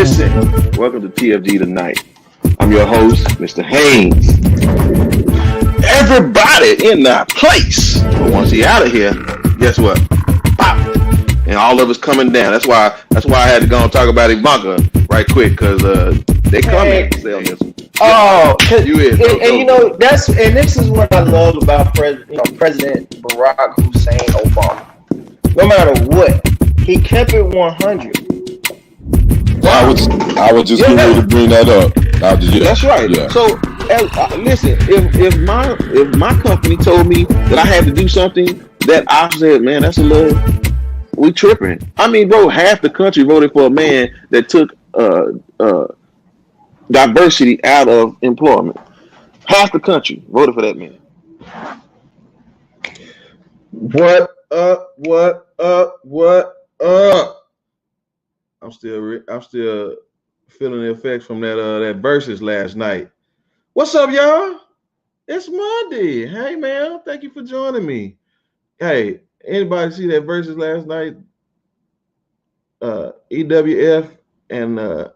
Listen, welcome to TFG tonight. I'm your host, Mr. Haynes. Everybody in that place, but once he out of here, guess what? Pop, and all of us coming down. That's why I had to go and talk about Ivanka right quick because they coming. Oh, you is, and you know this is what I love about President Barack Hussein Obama. No matter what, he kept it 100. I was just going to bring that up. That's right. Yeah. So listen, if my company told me that I had to do something that I said, man, that's a little, we tripping. I mean, bro, half the country voted for a man that took diversity out of employment. Half the country voted for that man. What up? I'm still feeling the effects from that versus last night. What's up, y'all? It's Monday. Hey, man, thank you for joining me. Hey, anybody see that versus last night? EWF and I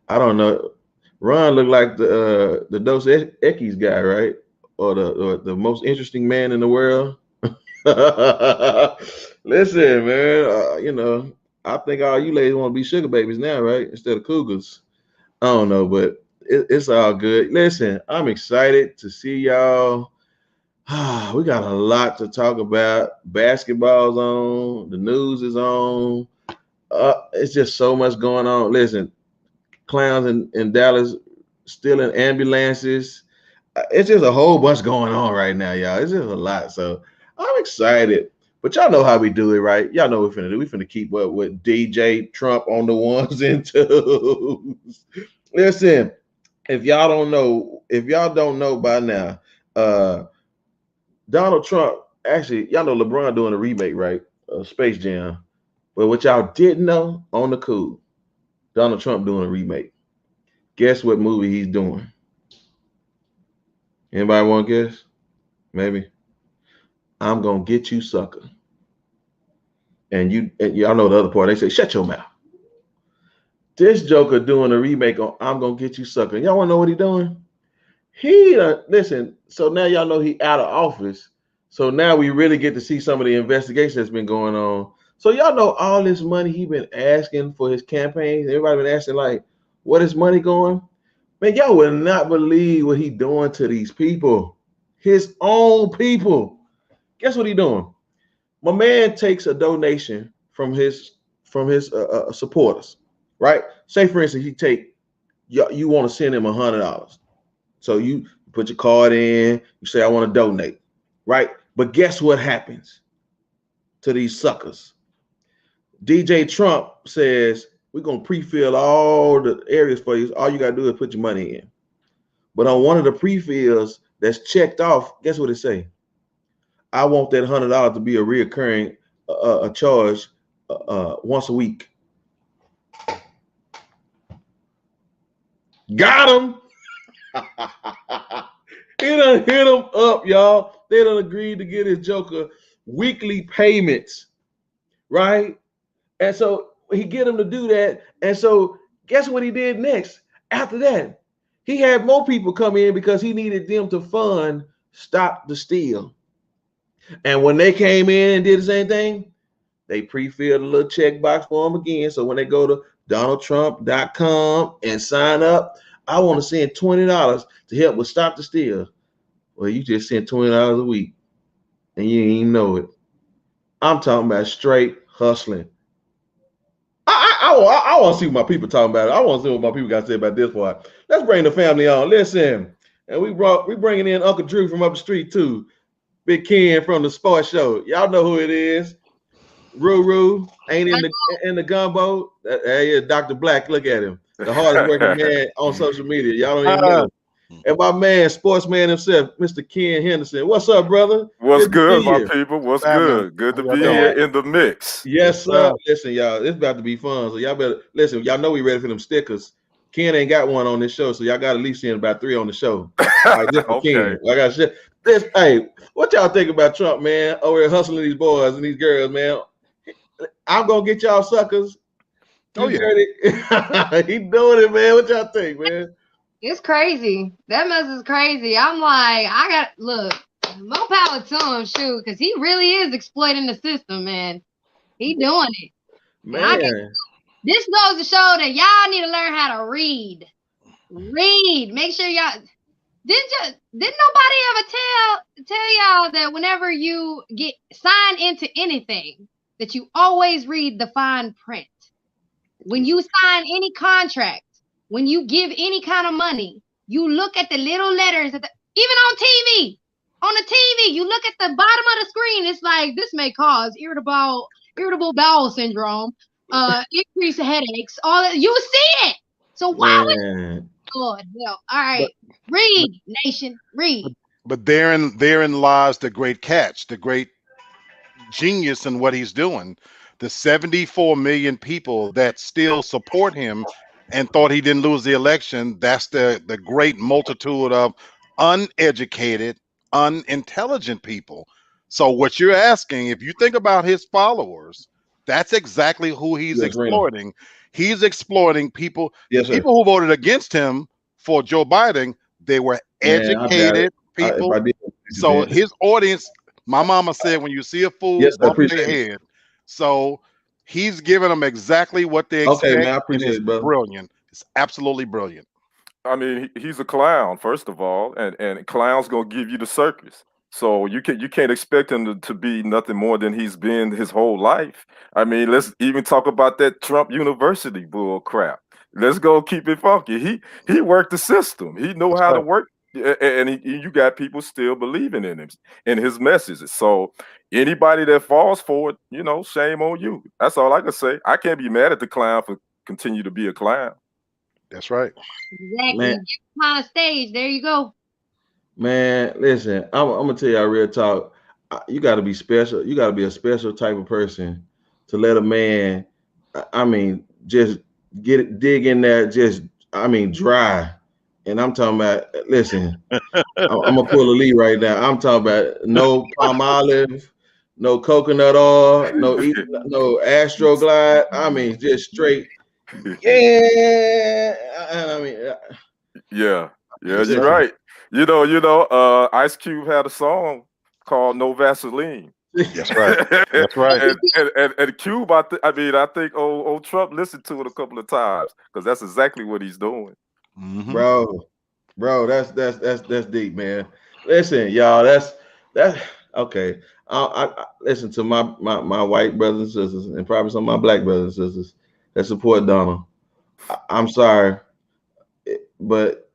don't know. Ron looked like the Dos Equis guy, right? Or the most interesting man in the world. Listen, man, I think all you ladies want to be sugar babies now, right? Instead of cougars. I don't know, but it's all good. Listen, I'm excited to see y'all. We got a lot to talk about. Basketball's on. The news is on. It's just so much going on. Listen, clowns in Dallas still in ambulances. It's just a whole bunch going on right now, y'all. It's just a lot. So I'm excited. But y'all know how we do it, right? Y'all know what we're finna do. We finna keep up with DJ Trump on the ones and twos. Listen, if y'all don't know by now, Donald Trump, actually, y'all know LeBron doing a remake, right? Space Jam. But what y'all didn't know, on the cool, Donald Trump doing a remake. Guess what movie he's doing? Anybody want to guess? Maybe. I'm gonna get you, sucker. And y'all know the other part. They say, shut your mouth. This Joker doing a remake on I'm gonna get you, sucker. Y'all wanna know what he doing? Listen. So now y'all know he out of office. So now we really get to see some of the investigation that's been going on. So y'all know all this money he been asking for his campaigns. Everybody been asking like, what is money going? Man, y'all will not believe what he doing to these people, his own people. Guess what he doing? My man takes a donation from his supporters, right? Say for instance, you want to send him $100, so you put your card in, you say I want to donate, right? But guess what happens to these suckers? DJ Trump says we're gonna pre-fill all the areas for you. All you gotta do is put your money in. But on one of the pre-fills that's checked off, guess what it say? I want that $100 to be a reoccurring charge once a week. Got him. He done hit him up, y'all. They done agreed to get his Joker weekly payments, right? And so he get him to do that. And so guess what he did next? After that, he had more people come in because he needed them to fund Stop the Steal. And when they came in and did the same thing, they pre-filled a little checkbox for them again. So when they go to donaldtrump.com and sign up, I want to send $20 to help with Stop the Steal. Well, you just sent $20 a week and you didn't even know it. I'm talking about straight hustling. I want to see what my people talking about. I want to see what my people got to say about this part. Let's bring the family on. Listen, and we bringing in Uncle Drew from up the street too. Big Ken from the sports show. Y'all know who it is. Ruru ain't in the gumbo. Hey, is Dr. Black. Look at him. The hardest working man on social media. Y'all don't even know. And my man, sportsman himself, Mr. Ken Henderson. What's up, brother? What's good, my people? What's good? Good to be here in the mix. Yes, sir. Listen, y'all, it's about to be fun. So y'all better listen. Y'all know we ready for them stickers. Ken ain't got one on this show, so y'all got at least send about 3 on the show. All right, just for Okay. Ken. I got shit. Hey, what y'all think about Trump, man? Over here hustling these boys and these girls, man. I'm gonna get y'all suckers. Oh yeah, he doing it, man. What y'all think, man? It's crazy. That mess is crazy. I'm like, look, more power to him, shoot, because he really is exploiting the system, man. He doing it. Man. This goes to show that y'all need to learn how to read. Read. Make sure y'all didn't nobody ever tell y'all that whenever you get signed into anything, that you always read the fine print. When you sign any contract, when you give any kind of money, you look at the little letters even on TV. On the TV, you look at the bottom of the screen. It's like, this may cause irritable bowel syndrome, increased headaches. All that, you see it. So why would Lord help? All right, read, nation, read. But therein lies the great catch, the great genius in what he's doing. The 74 million people that still support him and thought he didn't lose the election, that's the great multitude of uneducated, unintelligent people. So what you're asking, if you think about his followers, that's exactly who he's exploiting. He's exploiting people. The people who voted against him for Joe Biden, they were educated people. So his audience, my mama said, when you see a fool, bump their head. So he's giving them exactly what they expect. Okay, man, I appreciate it, brother. Brilliant. It's absolutely brilliant. I mean, he's a clown, first of all, and clown's gonna give you the circus. So you can't expect him to be nothing more than he's been his whole life. I mean, let's even talk about that Trump University bull crap. Let's go keep it funky. He worked the system. He know how to work, and you got people still believing in him, in his messages. So anybody that falls for it, shame on you. That's all I can say. I can't be mad at the clown for continue to be a clown. That's right. Exactly. Get on stage. There you go. Man, listen, I'm gonna tell y'all real talk. You got to be special. You got to be a special type of person to let a man, I mean, just dig in there, dry. And I'm talking about, listen, I'm gonna pull a lead right now. I'm talking about no palm olive, no coconut oil, no Astroglide. I mean, just straight. Yeah, I mean, yeah, you're right. Ice Cube had a song called "No Vaseline." That's right. That's right. and Cube, I think old Trump listened to it a couple of times because that's exactly what he's doing. Mm-hmm. Bro, that's deep, man. Listen, y'all, that's okay. I listen to my white brothers and sisters, and probably some of my black brothers and sisters that support Donald. I'm sorry, but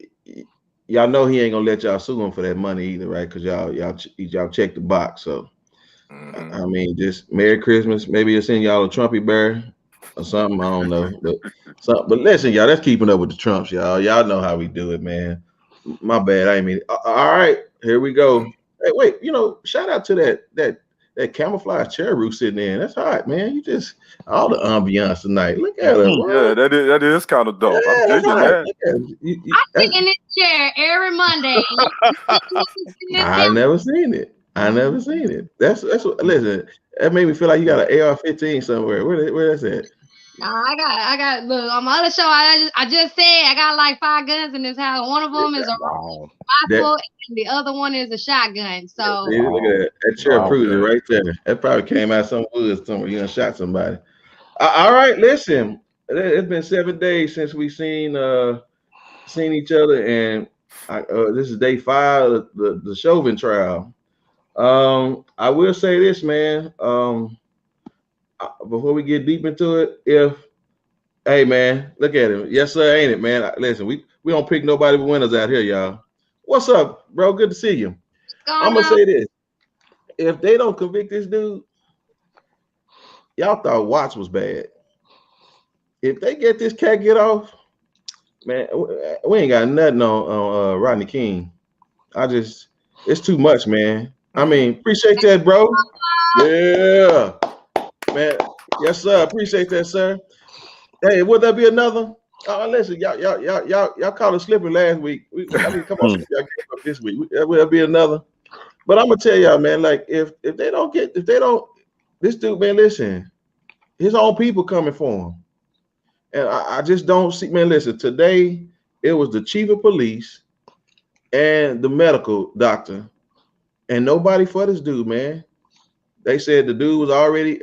y'all know he ain't gonna let y'all sue him for that money either, right? Because y'all check the box. So I mean, just Merry Christmas. Maybe he'll send y'all a Trumpy bear or something. I don't know. But listen, y'all, that's keeping up with the Trumps, y'all. Y'all know how we do it, man. My bad. I mean, all right, here we go. Hey, wait, shout out to that camouflage chair roof sitting in. That's hot, man. You just all the ambiance tonight. Look at it. Yeah, that is kind of dope. Yeah, I'm digging that. I sit in this chair every Monday. I never seen it. That's what. Listen, that made me feel like you got an AR-15 somewhere. Where that's at? No, I got. Look, on my other show, I just said I got like 5 guns in this house. One of them is a rifle, and the other one is a shotgun. So see, look at that chair proves it right there. That probably came out some woods somewhere. You done shot somebody. All right, listen. It's been 7 days since we seen each other, and this is day 5 of the Chauvin trial. I will say this, man. Before we get deep into it, hey man, look at him. Yes, sir, ain't it, man? Listen, we don't pick nobody but winners out here, y'all. What's up, bro? Good to see you. I'm gonna say this. If they don't convict this dude, y'all thought Watts was bad. If they get this cat get off, man, we ain't got nothing on Rodney King. It's too much, man. I mean, appreciate that, bro. Yeah. Man, yes, sir. Appreciate that, sir. Hey, would there be another? Listen, y'all called it slipping last week. Come on, y'all get up this week. Will there be another? But I'm gonna tell y'all, man. Like, if they don't, this dude, man. Listen, his own people coming for him. And I just don't see, man, listen, today it was the chief of police and the medical doctor, and nobody for this dude, man. They said the dude was already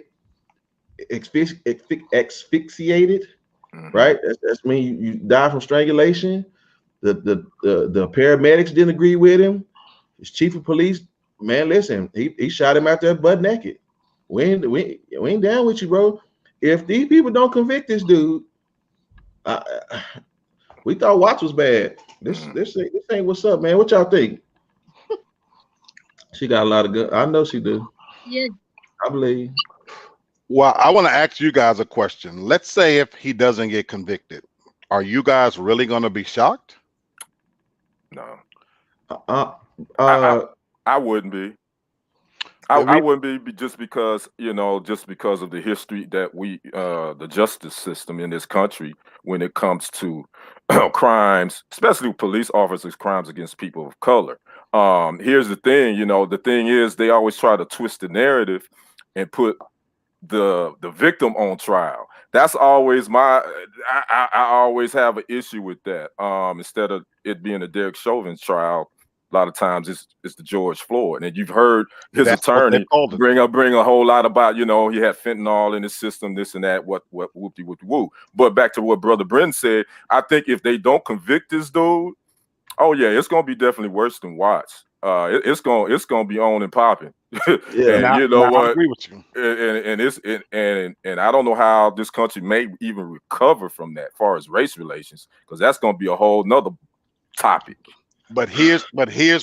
asphyxiated, right? That's mean you die from strangulation. The paramedics didn't agree with him. His chief of police, man, listen, he shot him out there butt naked. We ain't down with you, bro. If these people don't convict this dude, we thought Watts was bad. This ain't what's up, man. What y'all think? She got a lot of good. I know she do. Yeah. I believe. Well, I want to ask you guys a question. Let's say if he doesn't get convicted, are you guys really going to be shocked? No. I wouldn't be. I wouldn't be just because, just because of the history that we, the justice system in this country, when it comes to crimes, especially police officers, crimes against people of color. Here's the thing, the thing is they always try to twist the narrative and put the victim on trial. That's always I always have an issue with that. Instead of it being a Derek Chauvin's trial, a lot of times it's the George Floyd, and you've heard his attorney bring a whole lot about, he had fentanyl in his system, this and that, what whoopty woo. But back to what Brother Brenton said, I think if they don't convict this dude, oh yeah, it's gonna be definitely worse than Watts. It's gonna be on and popping. Yeah, and I agree with you. And I don't know how this country may even recover from that, as far as race relations, because that's gonna be a whole nother topic. But here's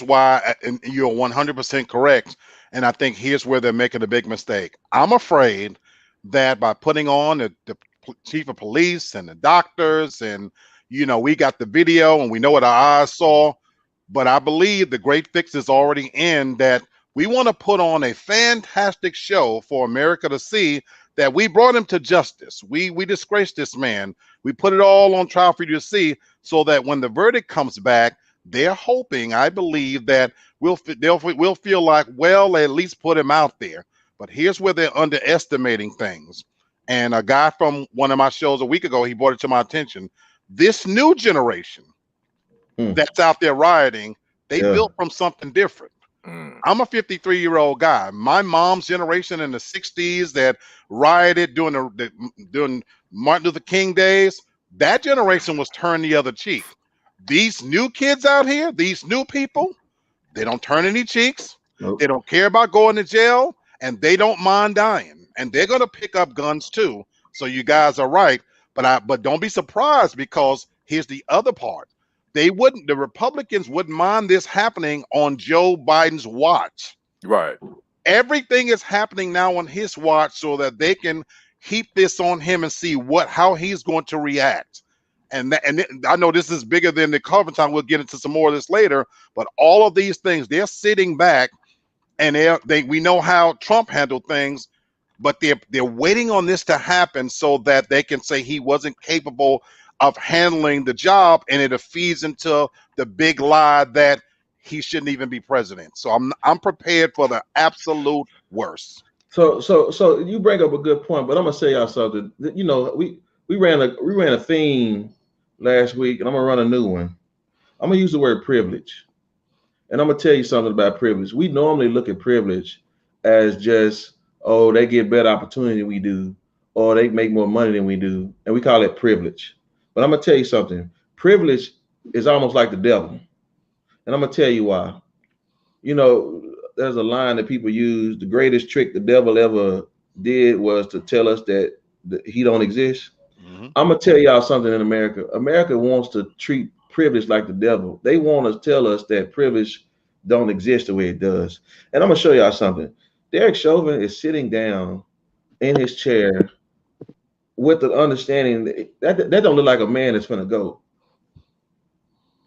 why, and you're 100% correct. And I think here's where they're making a big mistake. I'm afraid that by putting on the chief of police and the doctors, and we got the video and we know what our eyes saw, but I believe the great fix is already in, that we want to put on a fantastic show for America to see that we brought him to justice. We disgraced this man. We put it all on trial for you to see, so that when the verdict comes back, they're hoping, I believe, that we'll feel like, well, they at least put him out there. But here's where they're underestimating things. And a guy from one of my shows a week ago, he brought it to my attention. This new generation that's out there rioting, they built from something different. I'm a 53-year-old guy. My mom's generation in the 60s that rioted during Martin Luther King days, that generation was turned the other cheek. These new kids out here, these new people, they don't turn any cheeks. Nope. They don't care about going to jail, and they don't mind dying. And they're going to pick up guns too. So you guys are right. But don't be surprised, because here's the other part. The Republicans wouldn't mind this happening on Joe Biden's watch. Right. Everything is happening now on his watch, so that they can heap this on him and see how he's going to react. And I know this is bigger than the cover time. We'll get into some more of this later. But all of these things, they're sitting back, and we know how Trump handled things, but they're waiting on this to happen so that they can say he wasn't capable of handling the job, and it feeds into the big lie that he shouldn't even be president. So I'm prepared for the absolute worst. So you bring up a good point, but I'm gonna say y'all something. We ran a theme last week, and I'm gonna run a new one. I'm gonna use the word privilege, and I'm gonna tell you something about privilege. We normally look at privilege as just, oh, they get better opportunity than we do, or they make more money than we do, and we call it privilege. But I'm gonna tell you something. Privilege is almost like the devil, and I'm gonna tell you why. There's a line that people use: the greatest trick the devil ever did was to tell us that he don't exist. I'm gonna tell y'all something. In America, America wants to treat privilege like the devil. They want to tell us that privilege don't exist the way it does. And I'm gonna show y'all something. Derek Chauvin is sitting down in his chair with the understanding that don't look like a man that's gonna go.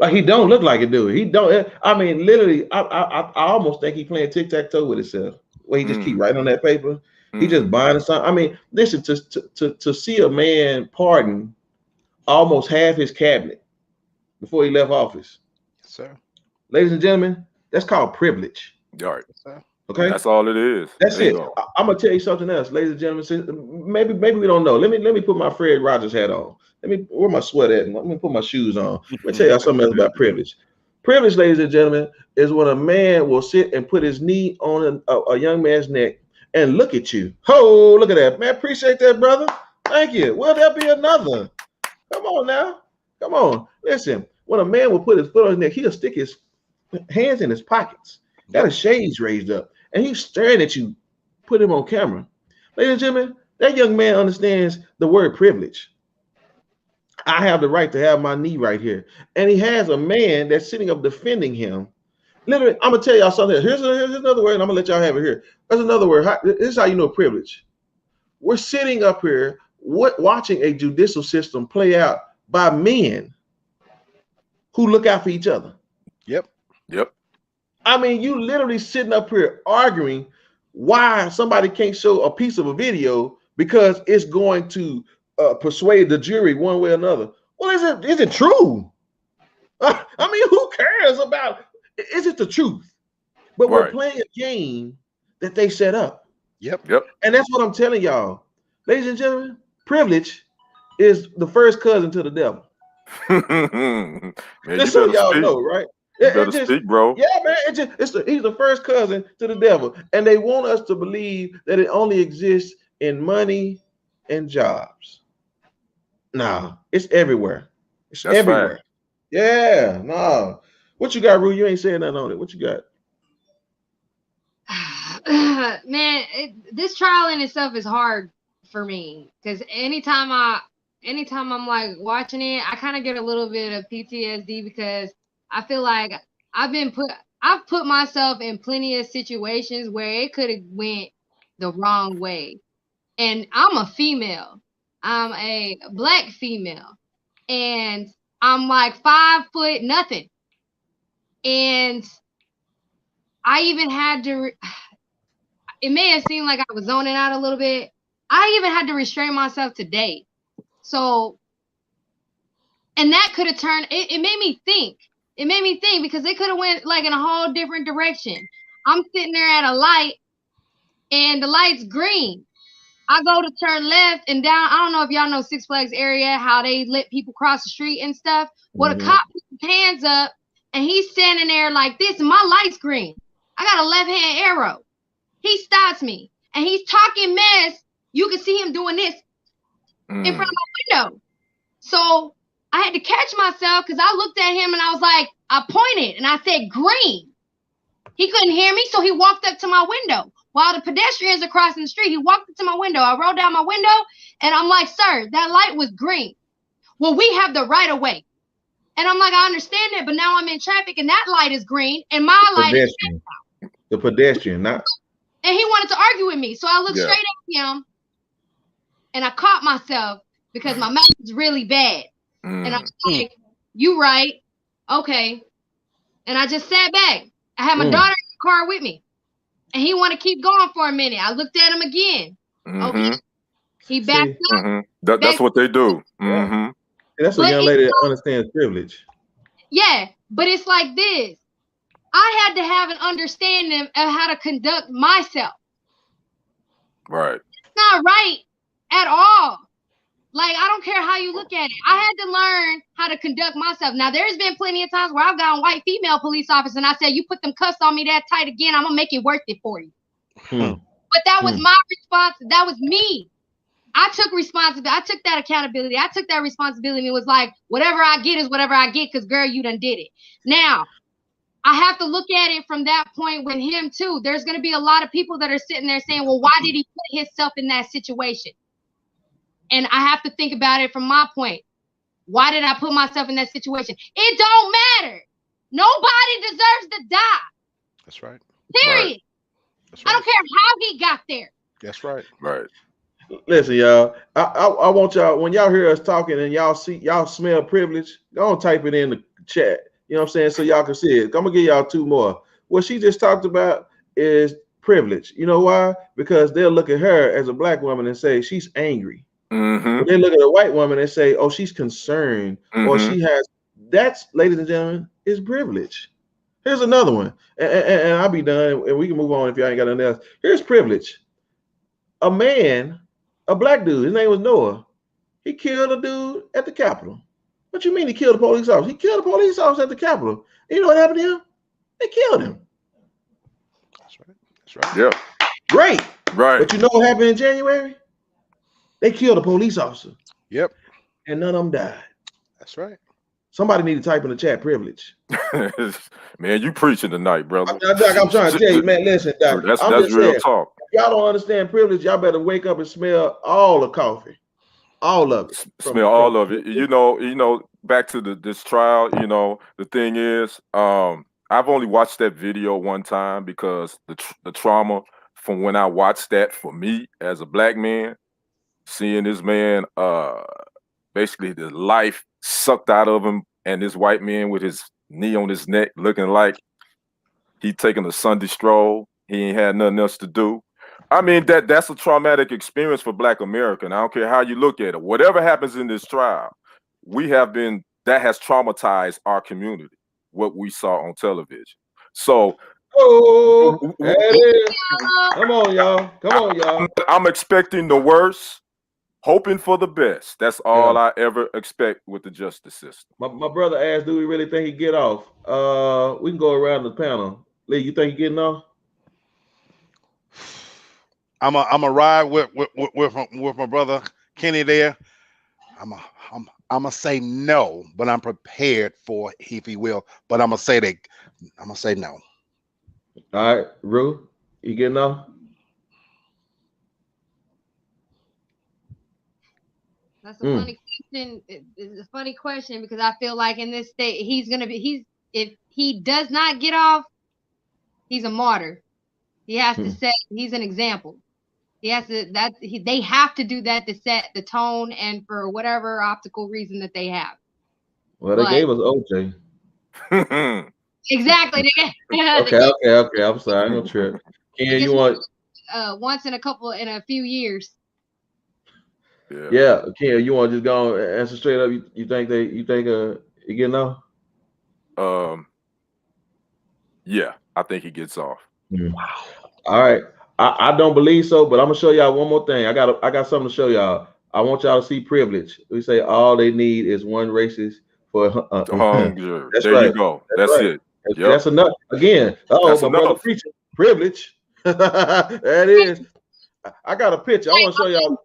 Like, he don't look like it, do he? He don't. I mean, literally, I almost think he playing tic-tac-toe with himself, where he just keep writing on that paper. He just buying something. I mean, listen, to see a man pardon almost half his cabinet before he left office. Yes, sir. Ladies and gentlemen, that's called privilege. All right. Yes, sir. Okay, That's all it is. that's it. Bingo. I'm gonna tell you something else, ladies and gentlemen. Maybe we don't know. Let me put my Fred Rogers hat on. Where my sweat at? Let me put my shoes on. Let me tell y'all something else about privilege. Privilege, ladies and gentlemen, is when a man will sit and put his knee on a young man's neck and look at you. Oh, look at that, man. Appreciate that, brother. Thank you. Will there be another? Come on now. Come on. Listen, when a man will put his foot on his neck, he'll stick his hands in his pockets. Got his shades raised up, and he's staring at you. Put him on camera. Ladies and gentlemen, that young man understands the word privilege. I have the right to have my knee right here. And he has a man that's sitting up defending him. Literally, I'm going to tell y'all something. Here's another word, and I'm going to let y'all have it here. There's another word. This is how you know privilege. We're sitting up here watching a judicial system play out by men who look out for each other. Yep. I mean, you literally sitting up here arguing why somebody can't show a piece of a video because it's going to persuade the jury one way or another. Well, is it true? I mean, who cares about, is it the truth? But we're playing a game that they set up. Yep. And that's what I'm telling y'all. Ladies and gentlemen, privilege is the first cousin to the devil. Man, just so y'all know, right? You better speak, bro. Yeah, man. He's the first cousin to the devil. And they want us to believe that it only exists in money and jobs. Nah, it's everywhere. It's everywhere. Right. Yeah, nah. What you got, Rue? You ain't saying nothing on it. What you got? Man, this trial in itself is hard for me because anytime I'm like watching it, I kind of get a little bit of PTSD because I feel like I've put myself in plenty of situations where it could have went the wrong way. And I'm a female. I'm a black female. And I'm like 5 foot nothing. And I even had to, it may have seemed like I was zoning out a little bit. I even had to restrain myself today. So, and that could have turned, it made me think. It made me think because it could have went like in a whole different direction. I'm sitting there at a light and the light's green. I go to turn left and down. I don't know if y'all know Six Flags area, how they let people cross the street and stuff. Well, the cop puts his hands up and he's standing there like this and my light's green. I got a left-hand arrow. He stops me and he's talking mess. You can see him doing this in front of my window. So I had to catch myself because I looked at him and I was like, I pointed and I said green. He couldn't hear me, so he walked up to my window. While the pedestrians are crossing the street, he walked up to my window. I rolled down my window and I'm like, sir, that light was green. Well, we have the right of way. And I'm like, I understand that, but now I'm in traffic and that light is green and my light is red. The pedestrian, not. And he wanted to argue with me. So I looked straight at him and I caught myself because my mouth is really bad. And I was like, you right. Okay. And I just sat back. I had my daughter in the car with me. And he wanted to keep going for a minute. I looked at him again. Okay. He backed up. That's what they do. That's a young lady that understands privilege. Yeah. But it's like this. I had to have an understanding of how to conduct myself. Right. It's not right at all. Like, I don't care how you look at it. I had to learn how to conduct myself. Now, there's been plenty of times where I've got a white female police officer and I said, you put them cuffs on me that tight again, I'm going to make it worth it for you. But that was my response. That was me. I took responsibility. I took that accountability. I took that responsibility. And it was like, whatever I get is whatever I get because, girl, you done did it. Now, I have to look at it from that point with him, too. There's going to be a lot of people that are sitting there saying, well, why did he put himself in that situation? And I have to think about it from my point. Why did I put myself in that situation? It don't matter. Nobody deserves to die. That's right. Period. Right. That's right. I don't care how he got there. That's right. Right. Listen, y'all. I want y'all, when y'all hear us talking and y'all smell privilege, go on, type it in the chat. You know what I'm saying? So y'all can see it. I'm gonna give y'all 2 more. What she just talked about is privilege. You know why? Because they'll look at her as a black woman and say she's angry. They look at a white woman and say, oh, she's concerned, or she has, that's, ladies and gentlemen, is privilege. Here's another one, and I'll be done, and we can move on if y'all ain't got nothing else. Here's privilege. A man, a black dude, his name was Noah. He killed a dude at the Capitol. What you mean he killed a police officer? He killed a police officer at the Capitol. And you know what happened to him? They killed him. That's right. That's right. Yeah. Great. Right. But you know what happened in January? They killed a police officer. Yep. And none of them died. That's right. Somebody need to type in the chat privilege. Man, you preaching tonight, brother. Doc, I'm trying to tell you, man, listen, Doc. That's just real saying, talk. If y'all don't understand privilege, y'all better wake up and smell all the coffee. All of it. Smell all of it. You know, back to this trial, you know, the thing is, I've only watched that video one time because the trauma from when I watched that for me as a black man, seeing this man basically the life sucked out of him, and this white man with his knee on his neck looking like he taking a Sunday stroll. He ain't had nothing else to do. I mean, that's a traumatic experience for Black America. And I don't care how you look at it. Whatever happens in this trial, that has traumatized our community, what we saw on television. So there it is. Come on, y'all. Come on, y'all. I'm expecting the worst, hoping for the best. That's all I ever expect with the justice system. My brother asked, do we really think he get off? We can go around the panel. Lee, you think he getting off? I'm a ride with my brother Kenny there. I'm gonna say no, but I'm prepared for if he will. But I'm gonna say no. All right, Rue, you getting off? That's a funny question. It's a funny question because I feel like in this state if he does not get off, he's a martyr. He has to set. He's an example. He has to. They have to do that to set the tone and for whatever optical reason that they have. Well, they gave us OJ. Exactly. Okay. I'm sorry. I'm gonna trip. Ken, you want once in a few years. Yeah. Ken, you want to just go and answer straight up? You think you getting off? Yeah, I think he gets off. Wow. All right. I don't believe so, but I'm gonna show y'all one more thing. I got something to show y'all. I want y'all to see privilege. We say all they need is one racist for hunger. That's there right. You go. That's right. it. That's enough. Again, my brother preaching privilege. That is. I got a picture. I want to show y'all.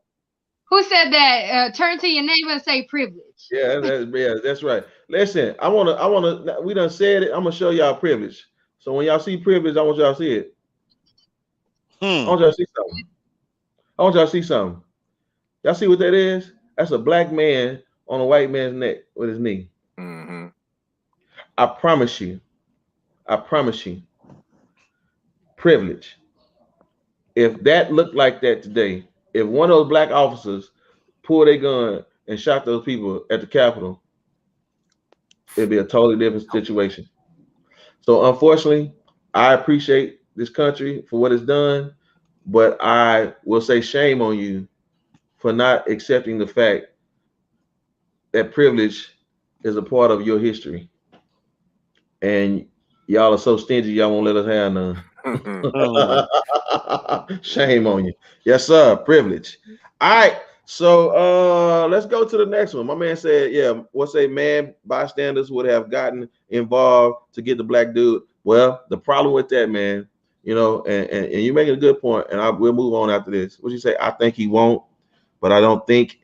Who said that? Turn to your neighbor and say privilege. Yeah, that's right. Listen, I wanna. We done said it. I'm gonna show y'all privilege. So when y'all see privilege, I want y'all to see it. I want y'all to see something. Y'all see what that is? That's a black man on a white man's neck with his knee. Mm-hmm. I promise you. Privilege. If that looked like that today, if one of those black officers pulled a gun and shot those people at the Capitol, it'd be a totally different situation. So unfortunately, I appreciate this country for what it's done, but I will say shame on you for not accepting the fact that privilege is a part of your history. And y'all are so stingy, y'all won't let us have none. Shame on you. Yes, sir. Privilege. All right. So let's go to the next one. My man said, yeah, what's a man bystanders would have gotten involved to get the black dude. Well, the problem with that, man, you know, and you're making a good point, and we'll move on after this. What you say? I think he won't, but I don't think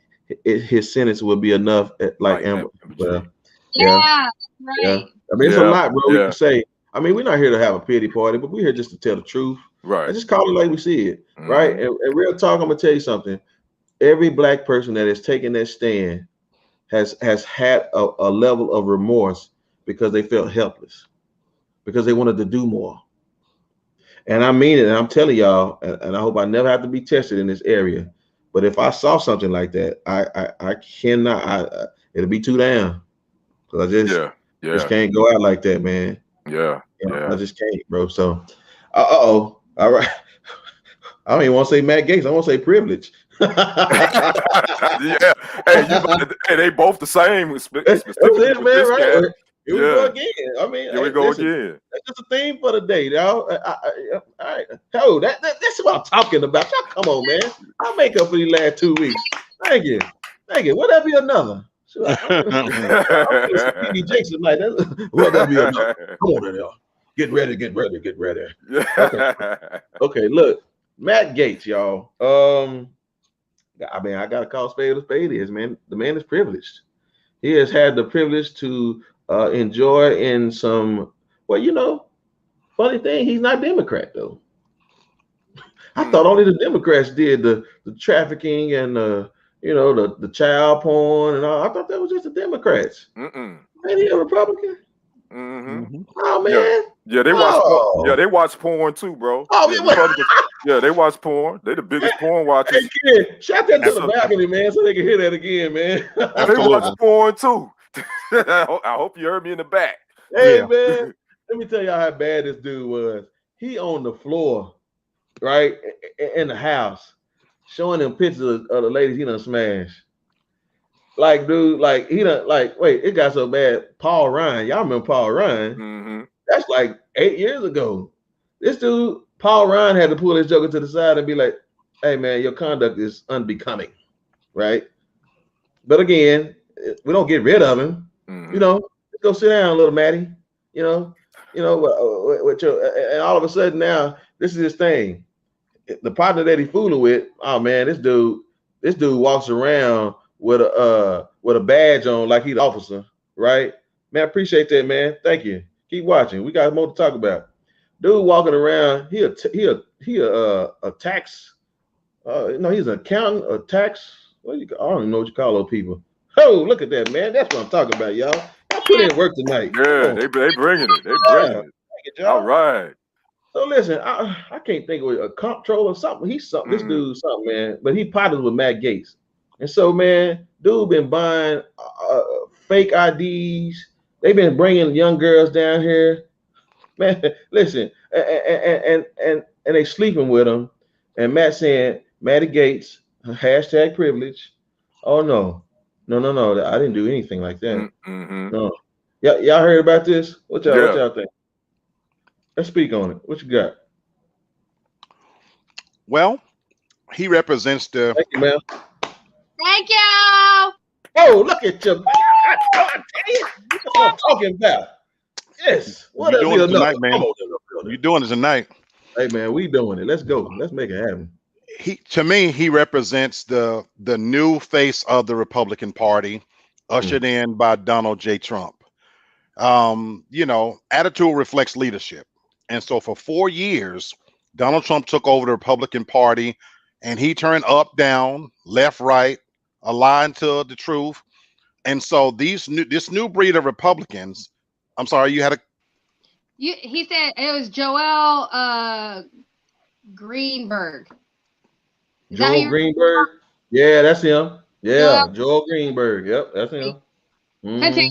his sentence will be enough. Amber. Well, right. Yeah. I mean, it's a lot, bro. We can say. I mean, we're not here to have a pity party, but we're here just to tell the truth. Right. And just call it like we see it. Right. And real talk, I'm gonna tell you something. Every black person that has taken that stand has had a level of remorse because they felt helpless, because they wanted to do more. And I mean it, and I'm telling y'all, and I hope I never have to be tested in this area. But if I saw something like that, I cannot. It'll be too damn. Because I just can't go out like that, man. Yeah. I just can't, bro. So, all right. I don't even want to say Matt Gaetz. I want to say privilege. Yeah. Hey, they both the same. That's it, man. Right? Here we go again. I mean, here we go again. That's just a theme for the day, y'all. All right. Oh, that's what I'm talking about. Y'all, come on, man. I'll make up for these last 2 weeks. Thank you. Will that be another? I'm Jakes tonight. Will that be another? Come on, y'all. Get ready. Okay, look. Matt Gaetz, y'all. I mean, I gotta call spade a spade is, man. The man is privileged. He has had the privilege to enjoy in some, well, you know, funny thing, he's not Democrat though. I thought only the Democrats did the trafficking and you know, the child porn and all. I thought that was just the Democrats. Man, he a Republican. Oh man. Yeah, they watch. Yeah, they watch porn too, bro. Yeah, they watch porn. They the biggest porn watchers. Hey, kid, shout that to the balcony, man, so they can hear that again, man. They watch porn too. I hope you heard me in the back. Hey, man, let me tell y'all how bad this dude was. He on the floor, right, in the house, showing them pictures of the ladies he done smashed. Like, dude, like, he done, like, wait, it got so bad. Paul Ryan, y'all remember Paul Ryan? That's like 8 years ago. This dude, Paul Ryan, had to pull his joker to the side and be like, hey, man, your conduct is unbecoming, right? But again, we don't get rid of him. You know, go sit down, little Matty. You know, with your, and all of a sudden now, this is his thing. The partner that he fooling with, oh man, this dude walks around with a badge on like he's an officer, right? Man, I appreciate that, man. Thank you. Keep watching. We got more to talk about. Dude walking around, he a tax, no, he's an accountant, a tax. I don't even know what you call those people. Oh, look at that, man. That's what I'm talking about, y'all. Y'all put in work tonight. Yeah, they bringing it. They bringing it. All right. So listen, I can't think of a comptroller or something. He's something. This dude's something, man. But he partners with Matt Gaetz, and so man, dude been buying fake IDs. They've been bringing young girls down here, man. Listen, and they sleeping with them. And Matt saying, Matty Gaetz, hashtag privilege. Oh no. I didn't do anything like that. No. Y'all heard about this? What y'all think? Let's speak on it. What you got? Well, he represents the. Thank you, man. Thank you. Oh, look at you. I tell you, that's what I'm talking about. Yes. What are you doing tonight, man? You're doing it tonight. Hey, man, we doing it. Let's go. Let's make it happen. To me, he represents the new face of the Republican Party, ushered in by Donald J. Trump. You know, attitude reflects leadership. And so for 4 years, Donald Trump took over the Republican Party and he turned up, down, left, right, aligned to the truth. And so this new breed of Republicans, I'm sorry, you had a. He said it was Joel Greenberg. Joel Greenberg? Yeah, that's him. Yeah, Joel Greenberg. Yep, that's him. Continue.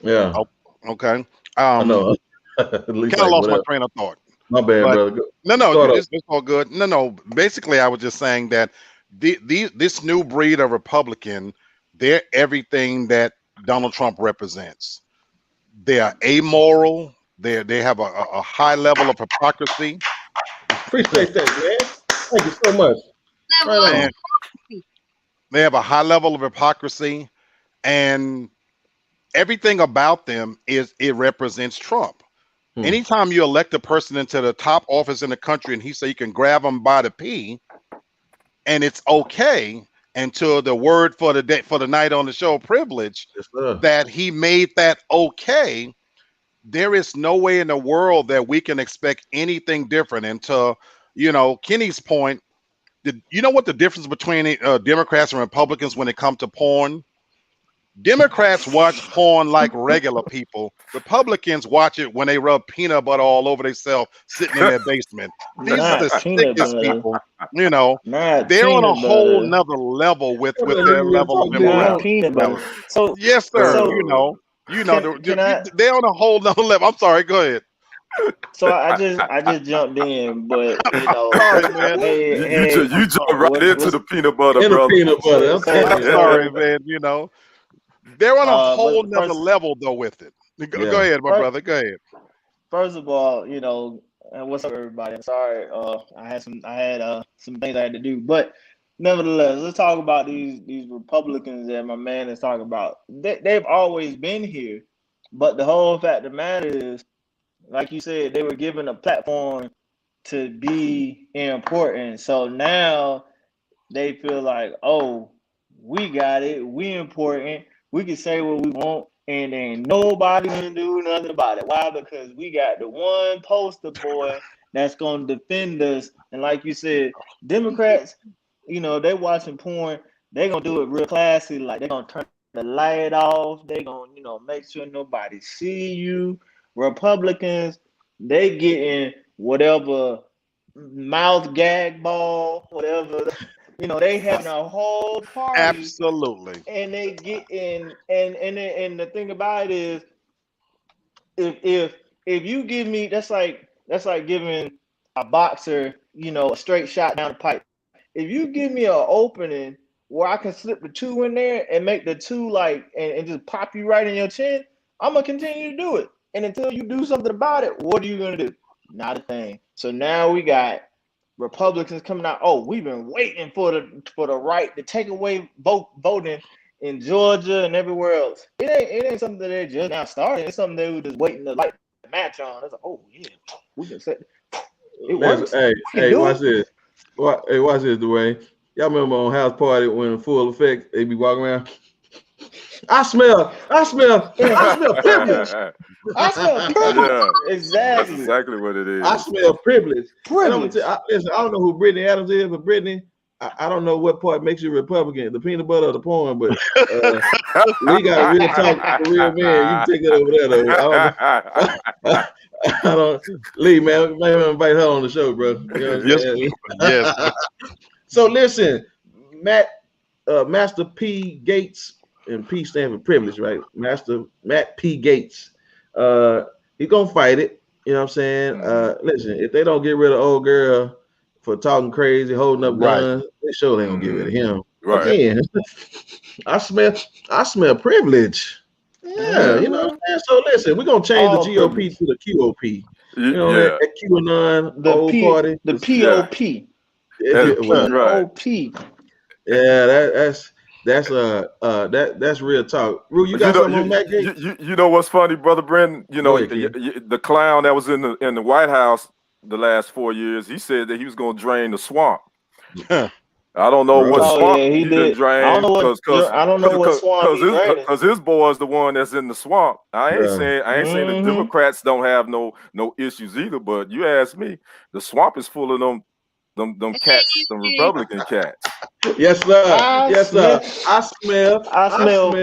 Yeah. Oh, okay. I know. Kind of lost my train of thought. My bad, brother. No, it's all good. No. Basically, I was just saying that this new breed of Republican, they're everything that Donald Trump represents. They are amoral. They have a high level of hypocrisy. Appreciate that, man. Thank you so much. Right. They have a high level of hypocrisy, and everything about them it represents Trump. Anytime you elect a person into the top office in the country and he say you can grab them by the pee, and it's okay until the word for the day for the night on the show, privilege, that he made that okay. There is no way in the world that we can expect anything different until, you know, Kenny's point. You know what the difference between Democrats and Republicans when it comes to porn? Democrats watch porn like regular people. Republicans watch it when they rub peanut butter all over themselves sitting in their basement. These are the sickest people. You know, they're on a whole nother level with their level of immorality. So yes, sir. So, you know, they're on a whole nother level. I'm sorry. Go ahead. So I just jumped in, but you know, you jumped right into the peanut butter, brother. Peanut butter. I'm sorry, man. You know. They're on a whole but nother first, level though with it. Go Yeah. ahead, my first, brother. Go ahead. first of all, what's up, everybody? I'm sorry. I had some things I had to do, but nevertheless, let's talk about these Republicans that my man is talking about. They've always been here, but the whole fact of the matter is, like you said, they were given a platform to be important. So now they feel like, oh, we got it, we important, we can say what we want, and ain't nobody gonna do nothing about it. Why? Because we got the one poster boy that's gonna defend us. And like you said, Democrats, they watching porn, they gonna do it real classy, like they gonna turn the light off, they gonna, make sure nobody see you. Republicans, they getting whatever mouth gag ball, whatever. They having a whole party, Absolutely. and they get in, and the thing about it is, if you give me, that's like giving a boxer, a straight shot down the pipe. If you give me an opening where I can slip the two in there and make the two like and just pop you right in your chin, I'm gonna continue to do it. And until you do something about it, what are you gonna do? Not a thing. So now we got Republicans coming out. Oh, we've been waiting for the right to take away voting in Georgia and everywhere else. It ain't something that they just now started. It's something they were just waiting to light the match on. It's like, oh yeah, we can set. It works. Hey, watch this. Hey, watch this, Dwayne. Y'all remember on House Party when in full effect they be walking around? I smell privilege. I smell privilege. Yeah. Exactly. That's exactly what it is. I smell privilege. Privilege. Listen, I don't know who Brittany Adams is, but Brittany, I don't know what part makes you Republican, the peanut butter or the porn, but we got to really talk to real man. You can take it over there, though. I don't Lee, man, maybe invite her on the show, bro. Yes. So listen, Master P. Gaetz, and P stand for privilege, right? Matt P. Gaetz. He's gonna fight it. You know what I'm saying? Listen, if they don't get rid of old girl for talking crazy, holding up guns, they sure they gonna get rid of him. Right. Again, I smell privilege. Yeah, you know what I'm saying? So listen, we're gonna change the GOP privilege to the QOP. You know, that QAnon, the old party, the POP. Right. Yeah, that's real talk. Rue, you got something on that gate? You know what's funny, brother Brenton? The clown that was in the White House the last 4 years, he said that he was going to drain the swamp. I don't know what swamp he did drain. I don't know what swamp he drained. Because his boy is the one that's in the swamp. I ain't saying the Democrats don't have no issues either, but you ask me, the swamp is full of them cats, them Republican cats. Yes, sir. I smell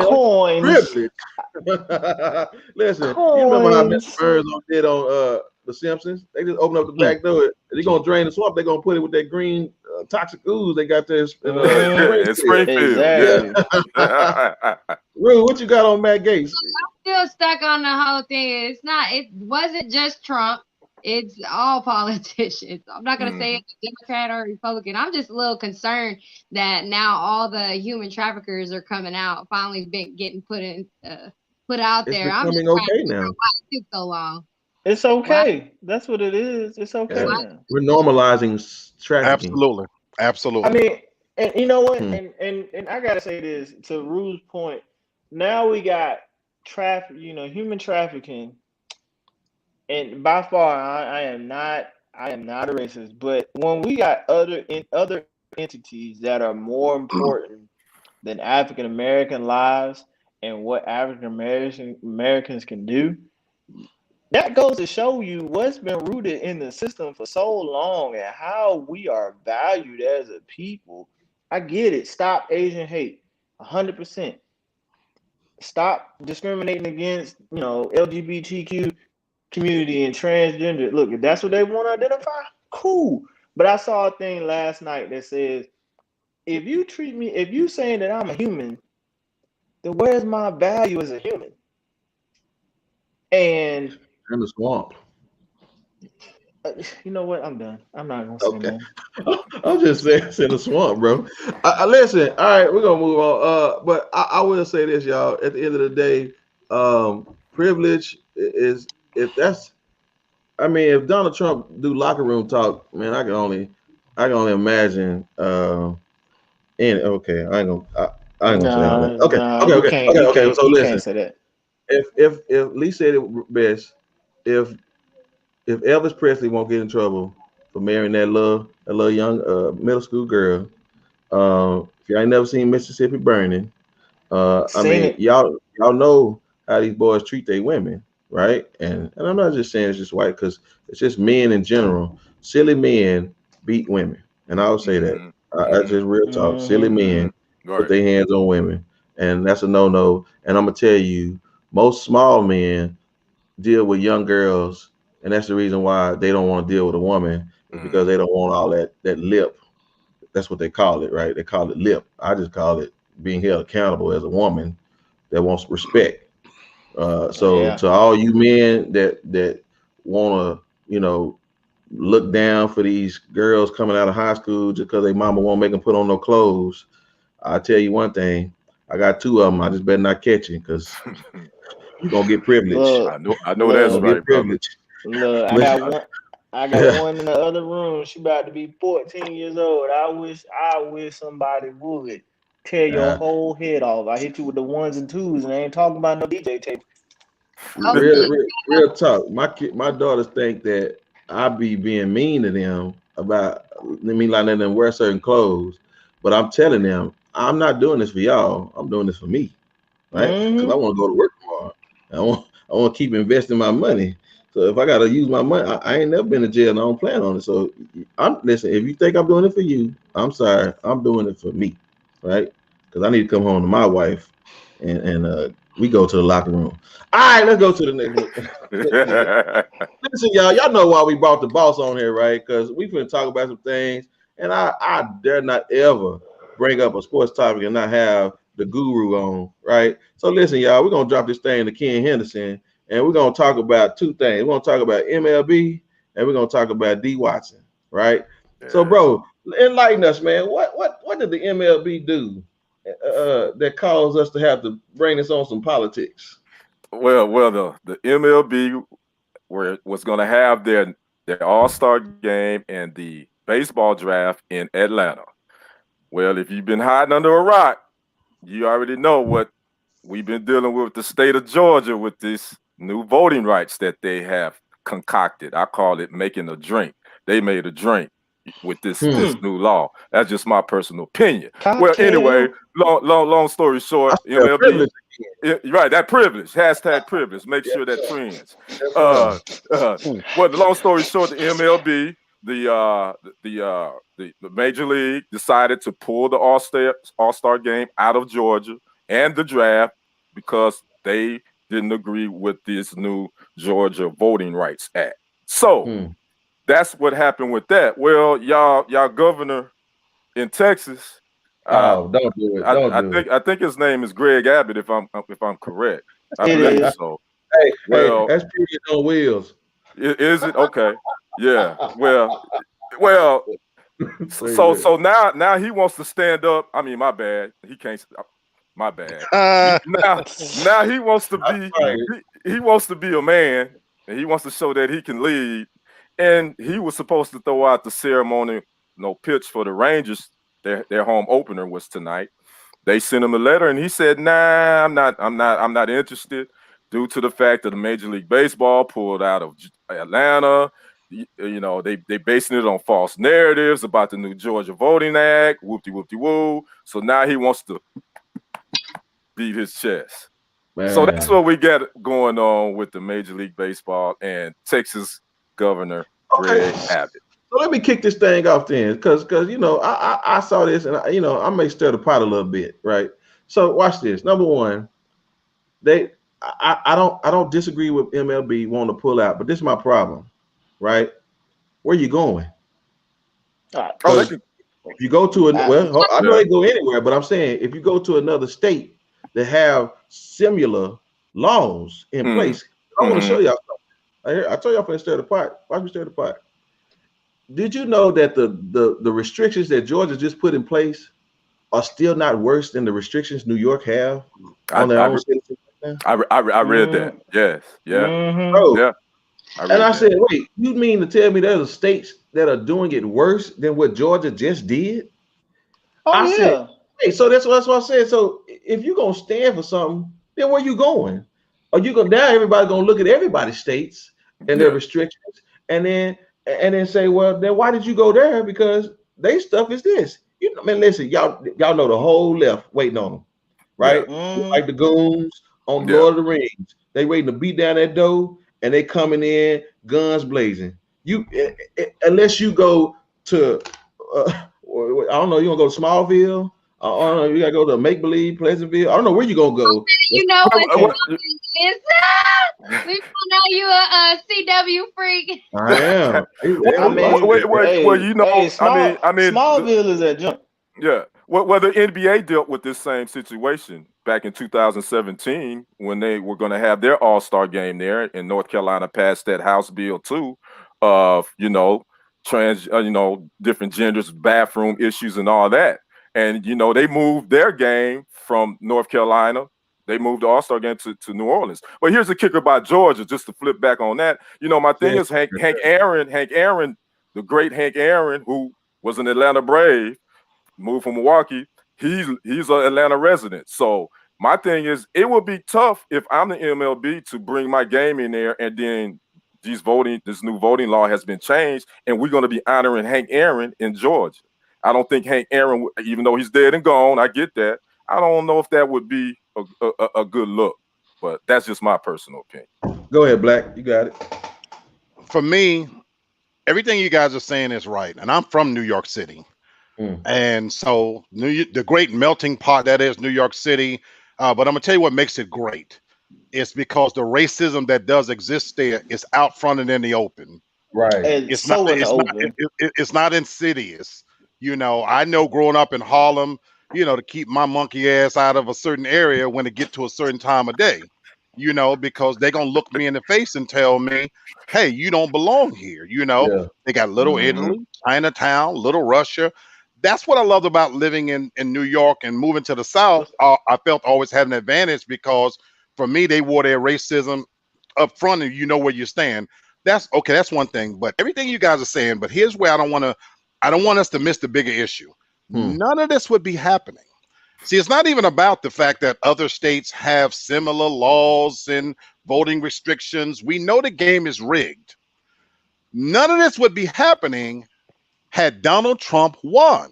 coins. Privilege. Listen, you remember how Mr. Burns did on The Simpsons? They just open up the back door. They're gonna drain the swamp. They're gonna put it with that green toxic ooze they got there in Springfield. Exactly. Rue, what you got on Matt Gaetz? I'm still stuck on the whole thing. It wasn't just Trump. It's all politicians. I'm not going to say it's a Democrat or a Republican. I'm just a little concerned that now all the human traffickers are coming out, finally getting put out there. I'm just okay now. Why it took so long. It's okay. That's what it is. It's okay now. We're normalizing trafficking. Absolutely. I mean, and you know what? And I gotta say this to Rue's point. Now we got human trafficking. And by far, I am not a racist. But when we got other entities that are more important than African American lives and what African Americans can do, that goes to show you what's been rooted in the system for so long and how we are valued as a people. I get it. Stop Asian hate, 100%. Stop discriminating against LGBTQ community and transgender. Look, if that's what they want to identify, cool. But I saw a thing last night that says, if you saying that I'm a human, then where's my value as a human? And in the swamp. You know what? I'm done. I'm not gonna say Okay. nothing. I'm just saying it's in the swamp, bro. Listen, all right, we're gonna move on. But I will say this, y'all. At the end of the day, privilege is if that's. I mean, if Donald Trump do locker room talk, man, I can only imagine. And okay, I ain't gonna say all that. No, Okay, no, okay, you okay, can't, okay, you okay. can't, So you can't listen, say that. if Lee said it best, if Elvis Presley won't get in trouble for marrying that little young middle school girl, if you ain't never seen Mississippi Burning, I Seen mean, it. y'all know how these boys treat their women, right? And I'm not just saying it's just white, because it's just men in general. Silly men beat women, and I'll say that. Mm-hmm. That's Mm-hmm. just real talk. Silly Mm-hmm. Mm-hmm. men put Right. their hands on women, and that's a no-no. And I'm gonna tell you, most small men deal with young girls, and that's the reason why they don't want to deal with a woman, is because Mm-hmm. they don't want all that lip. That's what they call it, right? They call it lip. I just call it being held accountable as a woman that wants respect. So Yeah. to all you men that want to, look down for these girls coming out of high school just because their mama won't make them put on no clothes, I'll tell you one thing. I got two of them. I just better not catch you, because you're gonna get privilege. Look, I know You're that's look, gonna get right, brother. privilege. look. I got Listen, one. I got yeah. one in the other room. She about to be 14 years old. I wish somebody would tear your Uh, whole head off. I hit you with the ones and twos, and I ain't talking about no DJ tape. Oh, real, real, real talk. My daughters think that I be being mean to them about, I mean, like letting them wear certain clothes, but I'm telling them I'm not doing this for y'all. I'm doing this for me, right? Because I Mm-hmm. want to go to work tomorrow. I want to keep investing my money. So if I gotta use my money, I ain't never been to jail, and I don't plan on it. So I'm listen. If you think I'm doing it for you, I'm sorry. I'm doing it for me, right? Because I need to come home to my wife, and we go to the locker room. All right, let's go to the next one. Listen, y'all know why we brought the boss on here, right? Because we finna talk about some things, and I dare not ever bring up a sports topic and not have the guru on, right? So listen, y'all, we're gonna drop this thing to Ken Henderson, and we're gonna talk about two things. We're gonna talk about MLB, and we're gonna talk about D Watson, right? So, Yeah. bro, enlighten us, man. What did the MLB do that caused us to have to bring this on some politics? Well, the MLB was going to have their All-Star game and the baseball draft in Atlanta. Well, if you've been hiding under a rock, you already know what we've been dealing with the state of Georgia with this new voting rights that they have concocted. I call it making a drink. They made a drink with this Hmm. new law. That's just my personal opinion. Well, anyway, Cocktail. long story I short, smell MLB. privilege. Right, that privilege. Hashtag privilege. Make Yes, sure that sir. trends. Yes, Uh, sir. uh, well, the long story short, the MLB, the Major League decided to pull the All-Star game out of Georgia and the draft because they didn't agree with this new Georgia Voting Rights Act. So Hmm. that's what happened with that. Well, y'all governor in Texas, uh, Oh, don't do it. I, Don't I do it. think I think his name is Greg Abbott, if I'm correct. I It believe is. so. Hey, Well, that's pretty on wheels. is it okay? Yeah. Well. Say So that. so now he wants to stand up. I mean, my bad. He can't. My bad. Now he wants to That's be right. he wants to be a man, and he wants to show that he can lead. And he was supposed to throw out the ceremony, pitch for the Rangers. Their home opener was tonight. They sent him a letter, and he said, "Nah, I'm not interested." Due to the fact that the Major League Baseball pulled out of Atlanta, they basing it on false narratives about the new Georgia Voting Act. Whoopty woo. So now he wants to beat his chest. So that's Man. what we got going on with the Major League Baseball and Texas Governor Okay. Greg Abbott. So let me kick this thing off then, because I saw this, and I may stir the pot a little bit, right? So watch this. Number one, I don't disagree with MLB wanting to pull out, but this is my problem, right? Where you going? All right. Oh, they Because can. if you go to I, I know Yeah. they go anywhere, but I'm saying if you go to another state that have similar laws in Mm-hmm. place, I want to Mm-hmm. show y'all something. I told y'all for to stir the pot. Watch me stir the pot. did you know that the restrictions that Georgia just put in place are still not worse than the restrictions New York have on their own citizens right now? I read that. Yes. Yeah. Mm-hmm. Bro, Yeah. I read and I that. said, wait, you mean to tell me there's states that are doing it worse than what Georgia just did? Oh I said, yeah. hey, so that's what I said. So if you're gonna stand for something, then where you going? Are you gonna now everybody gonna look at everybody's states and their Yeah. restrictions and then say, well, then why did you go there? Because they stuff is this. You know, man, listen, y'all know the whole left waiting on them, Yeah. right? Mm-hmm. Like the goons on Yeah. Lord of the Rings. They waiting to beat down that door and they coming in guns blazing. You unless you go to I don't know, you gonna go to Smallville? I don't know, you gotta go to make believe Pleasantville. I don't know where you gonna go. You know what What, is? We found out you a CW freak. I am. I mean, well, you know, Smallville is that junk. yeah. Well, the NBA dealt with this same situation back in 2017 when they were going to have their All-Star game there, and North Carolina passed that House Bill too, of different genders, bathroom issues, and all that. And they moved their game from North Carolina. They moved the All-Star game to New Orleans. But here's the kicker about Georgia, just to flip back on that. My thing is Hank Aaron, the great Hank Aaron, who was an Atlanta Brave, moved from Milwaukee. He's an Atlanta resident. So my thing is, it would be tough if I'm the MLB to bring my game in there, and then this new voting law has been changed, and we're going to be honoring Hank Aaron in Georgia. I don't think Hank Aaron, even though he's dead and gone, I get that. I don't know if that would be a good look, but that's just my personal opinion. Go ahead, Black. You got it. For me, everything you guys are saying is right, and I'm from New York City. And so the great melting pot that is New York City. But I'm gonna tell you what makes it great. It's because the racism that does exist there is out front and in the open. Right. It's so in the open. It's not insidious. I know growing up in Harlem, to keep my monkey ass out of a certain area when it get to a certain time of day. Because they're gonna look me in the face and tell me, hey, you don't belong here. Yeah. They got Little Italy, Chinatown, Little Russia. That's what I loved about living in New York and moving to the South. I felt always had an advantage because for me, they wore their racism up front and you know where you stand. That's okay. That's one thing. But everything you guys are saying, but here's where I don't want us to miss the bigger issue. None of this would be happening. See, it's not even about the fact that other states have similar laws and voting restrictions. We know the game is rigged. None of this would be happening had Donald Trump won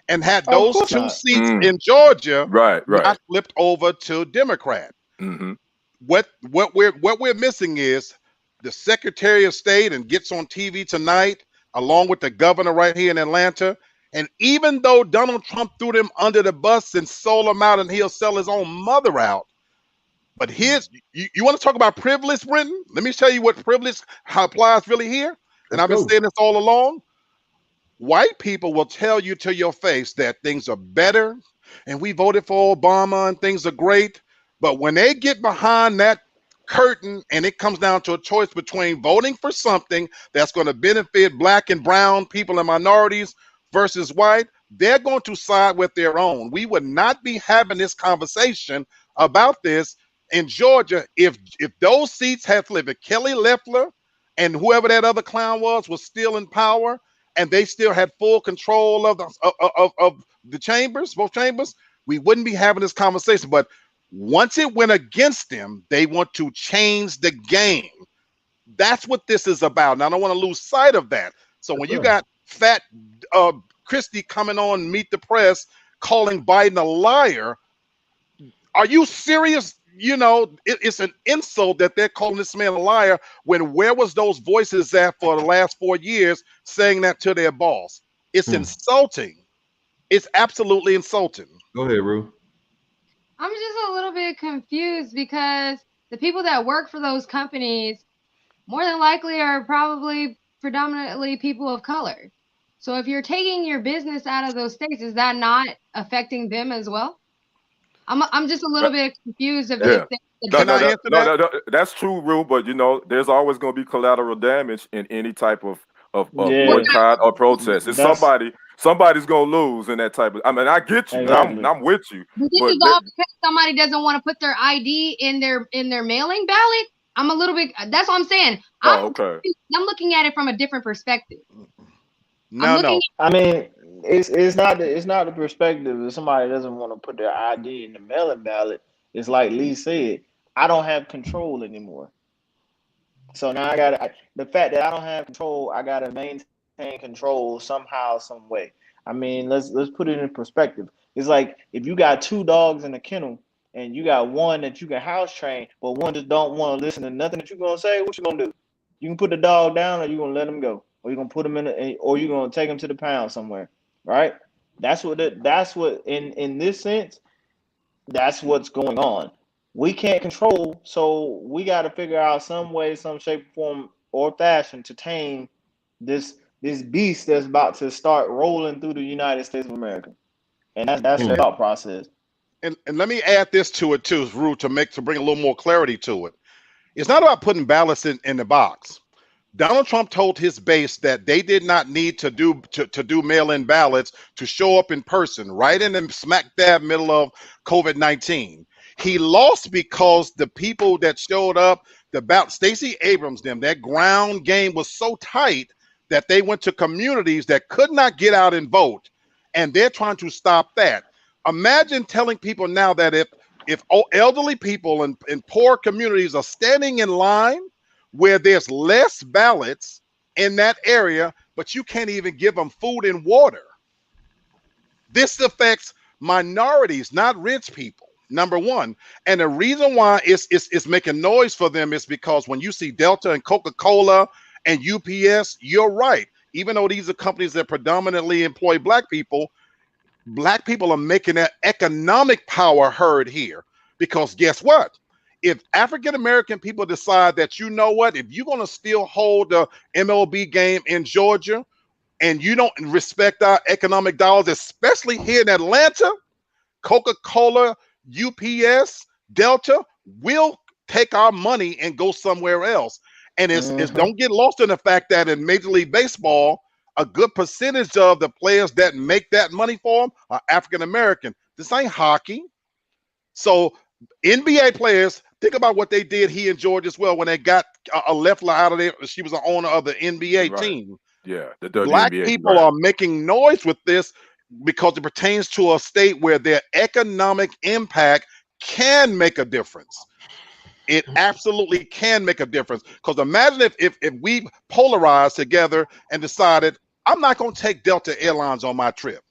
and had those two seats in Georgia not flipped over to Democrat. What we're missing is the Secretary of State and gets on TV tonight, along with the governor right here in Atlanta. And even though Donald Trump threw them under the bus and sold them out, and he'll sell his own mother out. But here's you want to talk about privilege, Brenton? Let me tell you what privilege applies really here. And I've been saying this all along. White people will tell you to your face that things are better and we voted for Obama and things are great. But when they get behind that curtain and it comes down to a choice between voting for something that's going to benefit black and brown people and minorities versus white, they're going to side with their own. We would not be having this conversation about this in Georgia if those seats had flipped. If Kelly Loeffler and whoever that other clown was still in power, and they still had full control of the chambers, both chambers, we wouldn't be having this conversation. But once it went against them, they want to change the game. That's what this is about. And I don't want to lose sight of that. So when you got fat Christie coming on Meet the Press calling Biden a liar, are you serious? It's an insult that they're calling this man a liar when where was those voices at for the last 4 years saying that to their boss? It's insulting. It's absolutely insulting. Go ahead, Rue. I'm just a little bit confused because the people that work for those companies more than likely are probably predominantly people of color. So if you're taking your business out of those states, is that not affecting them as well? I'm just a little bit confused of No, that's true, Rue. But there's always going to be collateral damage in any type of Yeah, boycott or protest. It's that's somebody's gonna lose in that type of. I mean, I get you. exactly. I'm with you. But this is all because somebody doesn't want to put their ID in their mailing ballot. I'm a little bit. That's what I'm saying. Okay. I'm looking at it from a different perspective. No. I mean, it's not the perspective if somebody doesn't want to put their ID in the mailing ballot. It's like Lee said, I don't have control anymore. So now the fact that I don't have control, I gotta maintain control somehow, some way. I mean, let's put it in perspective. It's like if you got 2 dogs in a kennel and you got one that you can house train, but one just don't want to listen to nothing that you're gonna say. What you gonna do? You can put the dog down, or you gonna let him go, or you gonna put him or you gonna take him to the pound somewhere, right? That's what in this sense, that's what's going on. We can't control, so we got to figure out some way, some shape, form, or fashion to tame this beast that's about to start rolling through the United States of America, and that's the thought process. And let me add this to it too, Rue, to bring a little more clarity to it. It's not about putting ballots in the box. Donald Trump told his base that they did not need to do mail-in ballots to show up in person, right in the smack dab middle of COVID-19. He lost because the people that showed up, Stacey Abrams, that ground game was so tight that they went to communities that could not get out and vote, and they're trying to stop that. Imagine telling people now that if elderly people in poor communities are standing in line where there's less ballots in that area, but you can't even give them food and water. This affects minorities, not rich people. Number one, and the reason why it's making noise for them is because when you see Delta and Coca-Cola and UPS, you're right. Even though these are companies that predominantly employ black people are making their economic power heard here. Because guess what? If African-American people decide that, you know what, if you're going to still hold the MLB game in Georgia and you don't respect our economic dollars, especially here in Atlanta, Coca-Cola, UPS, Delta will take our money and go somewhere else. And it's don't get lost in the fact that in Major League Baseball, a good percentage of the players that make that money for them are African-American. This ain't hockey. So NBA players, think about what they did here in Georgia as well when they got a left out of there. She was an owner of the NBA team. Yeah, the Black people are making noise with this because it pertains to a state where their economic impact can make a difference. It absolutely can make a difference. Because imagine if we polarized together and decided, I'm not going to take Delta Airlines on my trip.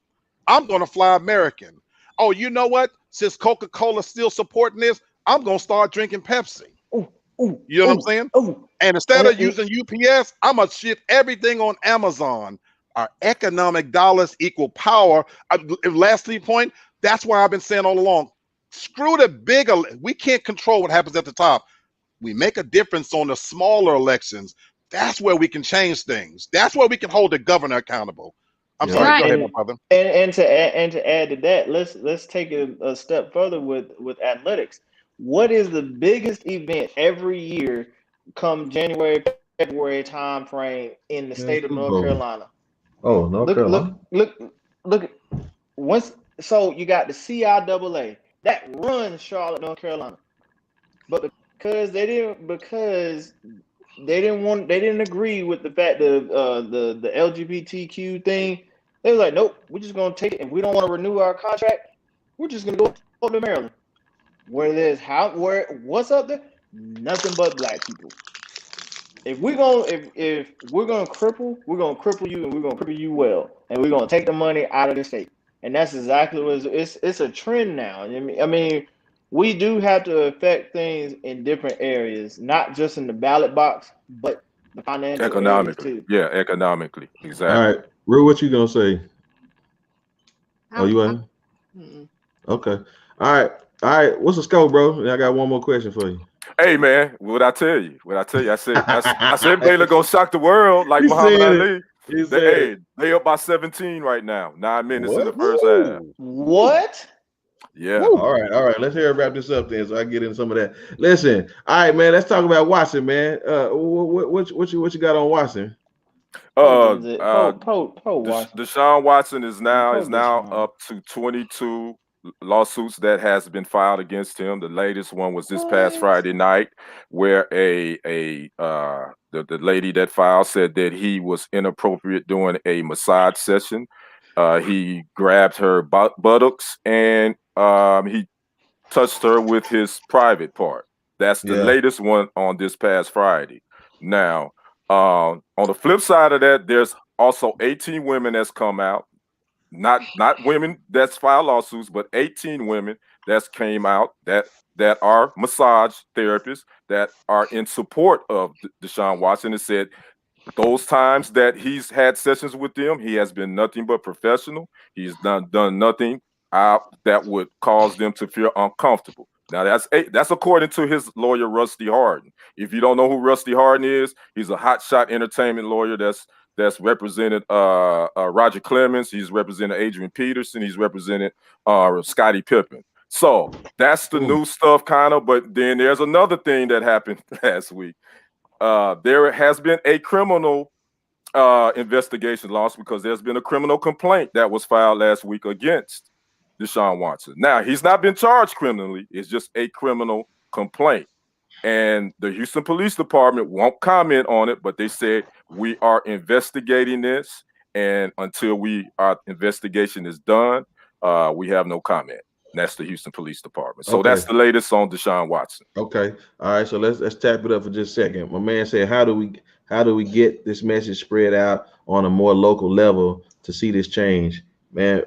I'm going to fly American. Oh, you know what? Since Coca-Cola's still supporting this, I'm going to start drinking Pepsi. You know what I'm saying? And instead of using UPS, I'm going to ship everything on Amazon. Our economic dollars equal power. Lastly point, that's why I've been saying all along, screw the bigger. We can't control what happens at the top. We make a difference on the smaller elections. That's where we can change things. That's where we can hold the governor accountable. I'm sorry. Right. Go ahead, my brother. And to add to that, let's take it a step further with athletics. What is the biggest event every year come January, February time frame in the state of North Carolina? Oh, North Carolina. Look. So you got the CIAA that runs Charlotte, North Carolina, but because they didn't agree with the fact the LGBTQ thing, they was like, nope, we're just gonna take it, and we don't want to renew our contract. We're just gonna go to Maryland, what's up there? Nothing but black people. If we're gonna cripple, we're gonna cripple you, and we're gonna cripple you well, and we're gonna take the money out of the state. And that's exactly what it's a trend now. I mean, we do have to affect things in different areas, not just in the ballot box, but the financial economically too. Yeah, economically. Exactly. All right, Rue, what you gonna say? Oh, you want? Mm-mm. Okay. All right. What's the scope, bro? I got one more question for you. Hey man, what I tell you? I said Baylor gonna shock the world like He Muhammad said Ali. They up by 17 right now. 9 minutes in the first half. What? Yeah. All right. Let's wrap this up then, so I can get into some of that. Listen, all right, man. Let's talk about Watson, man. What you got on Watson? Deshaun Watson is now Deshaun. up to 22 lawsuits that has been filed against him. The latest one was this past Friday night, where the lady that filed said that he was inappropriate during a massage session. He grabbed her buttocks and he touched her with his private part. That's the latest one on this past Friday. Now, on the flip side of that, there's also 18 women that's come out, not women that's filed lawsuits, but 18 women that's came out that are massage therapists that are in support of Deshaun Watson, and said those times that he's had sessions with them, he has been nothing but professional. He's done nothing that would cause them to feel uncomfortable. Now that's according to his lawyer Rusty Hardin. If you don't know who Rusty Hardin is, he's a hotshot entertainment lawyer that's represented Roger Clemens. He's represented Adrian Peterson. He's represented Scottie Pippen. So that's the new stuff, kind of. But then there's another thing that happened last week. There has been a criminal investigation launched because there's been a criminal complaint that was filed last week against Deshaun Watson. Now, he's not been charged criminally. It's just a criminal complaint. And the Houston Police Department won't comment on it, but they said, we are investigating this. And until our investigation is done, we have no comment. And that's the Houston Police Department. So that's the latest on Deshaun Watson. Okay. All right. So let's tap it up for just a second. My man said, how do we get this message spread out on a more local level to see this change? Man,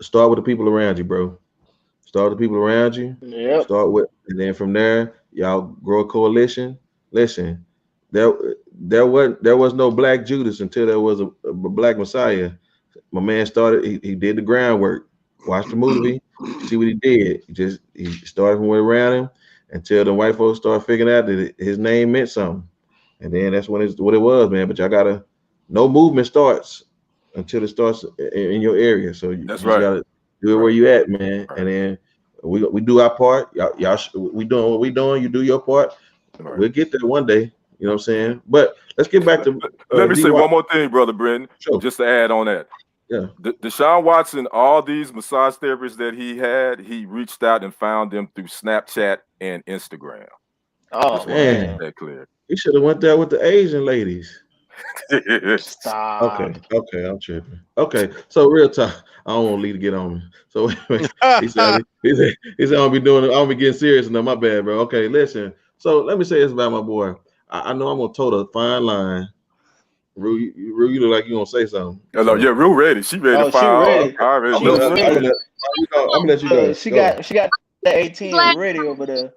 start with the people around you, bro. Start with the people around you. Yep. Start with, and then from there, y'all grow a coalition. Listen, there was no Black Judas until there was a Black Messiah. My man started. He did the groundwork. Watch the movie. See what he did. He started from around him until the white folks started figuring out that his name meant something, and then that's what it was, man. But y'all gotta, no movement starts until it starts in your area. So you gotta do it where you at, man. Right. And then we do our part. Y'all we doing what we doing. You do your part. Right. We'll get there one day. You know what I'm saying? But let's get back to. Let me say one more thing, Brother Brenton. Sure. Just to add on that. Yeah. Deshaun Watson, all these massage therapists that he had, he reached out and found them through Snapchat and Instagram. Oh, man. That clear. He should have went there with the Asian ladies. Stop. Okay, I'm tripping. Okay, so real talk. I don't want Lee to get on me. So he said I don't be getting serious enough. My bad, bro. Okay, listen. So let me say this about my boy. I know I'm gonna toe the fine line. Rue, you look like you gonna say something. No, yeah, Rue ready. She ready to file. Ready. I already I'm gonna let you go. She got the 18 ready over there.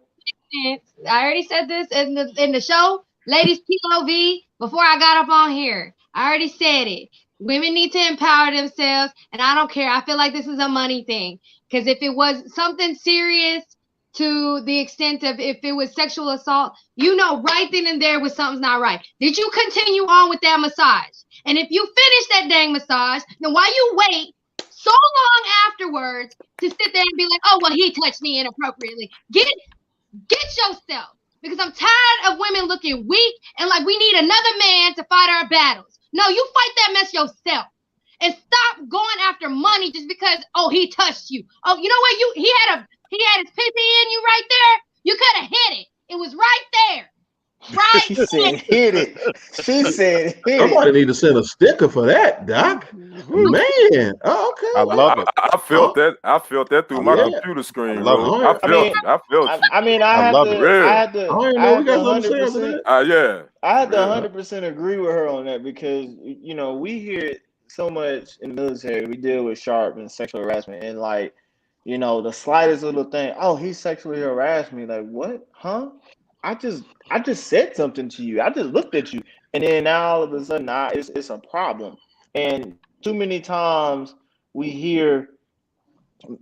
I already said this in the show, ladies POV, before I got up on here. I already said it. Women need to empower themselves, and I don't care. I feel like this is a money thing, because if it was something serious to the extent of if it was sexual assault, right then and there was something's not right. Did you continue on with that massage? And if you finish that dang massage, then why you wait so long afterwards to sit there and be like, oh, well, he touched me inappropriately? Get yourself, because I'm tired of women looking weak and like we need another man to fight our battles. No, you fight that mess yourself. And stop going after money just because, oh, he touched you. Oh, you know what? He had his pee-pee in you right there. You could have hit it. It was right there. Right. She said hit it. She said hit it. Somebody need to send a sticker for that, Doc. Man. Oh, okay. I love it. I felt that. I felt that through my computer screen. I felt it. I had to 100%. I had to 100% agree with her on that, because we hear it so much in the military. We deal with sharp and sexual harassment, and the slightest little thing. Oh, he sexually harassed me. Like, what? Huh? I just said something to you. I just looked at you, and then now all of a sudden, it's a problem. And too many times we hear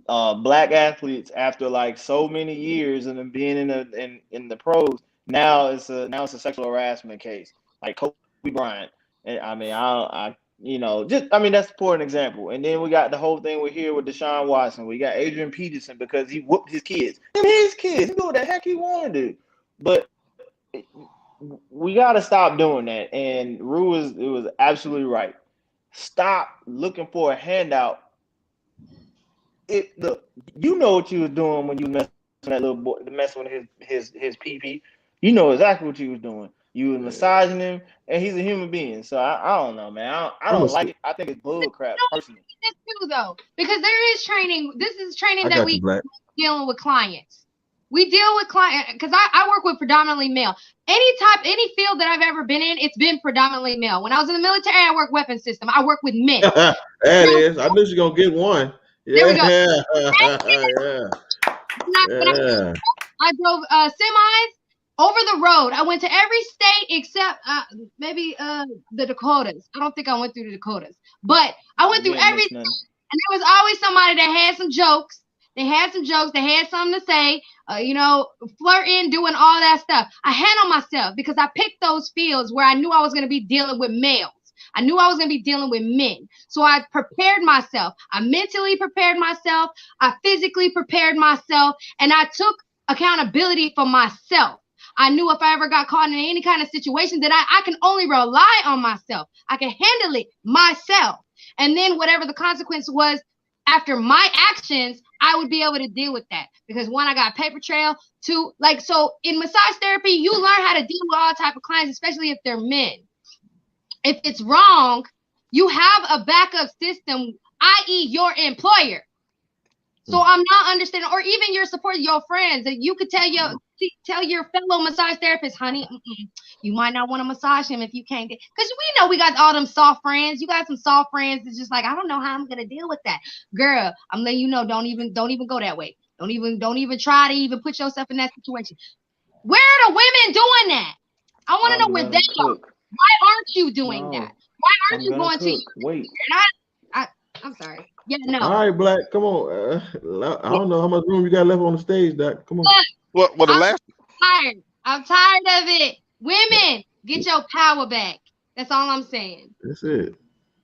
Black athletes, after like so many years and then being in the pros, now it's a sexual harassment case, like Kobe Bryant. And that's for an example. And then we got the whole thing we hear with Deshaun Watson. We got Adrian Peterson because he whooped his kids. His kids. He do what the heck he wanted to do. But we got to stop doing that. And Rue was absolutely right. Stop looking for a handout. Look, you know what you was doing when you messed with that little boy, messing with his PP. You know exactly what you was doing. You was massaging him, and he's a human being. So I don't know, man. I don't like it. I think it's bull crap, personally. This too, though, because there is training. This is training that we dealing with clients. We deal with clients because I work with predominantly male. Any field that I've ever been in, it's been predominantly male. When I was in the military, I worked weapons system. I work with men. That is. I knew she gonna get one. Yeah. There we go. Yeah. I drove semis over the road. I went to every state except maybe the Dakotas. I don't think I went through the Dakotas, but I went through every state, and there was always somebody that had some jokes. They had some jokes. They had something to say, flirting, doing all that stuff. I handled myself because I picked those fields where I knew I was going to be dealing with males. I knew I was going to be dealing with men. So I prepared myself. I mentally prepared myself. I physically prepared myself. And I took accountability for myself. I knew if I ever got caught in any kind of situation that I can only rely on myself. I can handle it myself. And then whatever the consequence was after my actions, I would be able to deal with that. Because one, I got a paper trail. Two, so in massage therapy, you learn how to deal with all type of clients, especially if they're men. If it's wrong, you have a backup system, i.e. your employer. So I'm not understanding, or even your support, your friends, that you could tell your fellow massage therapist, honey, you might not want to massage him if you can't get, because we know we got all them soft friends. You got some soft friends that's just like, I don't know how I'm gonna deal with that. Girl, I'm letting you know, don't even go that way. Don't even try to even put yourself in that situation. Where are the women doing that? I want to know where they are. Why aren't you doing that? Why aren't you going to? Wait. I'm sorry. Yeah, no. All right, Black. Come on. I don't know how much room you got left on the stage, Doc. Come on. Well, the last. I'm tired of it. Women, get your power back. That's all I'm saying. That's it.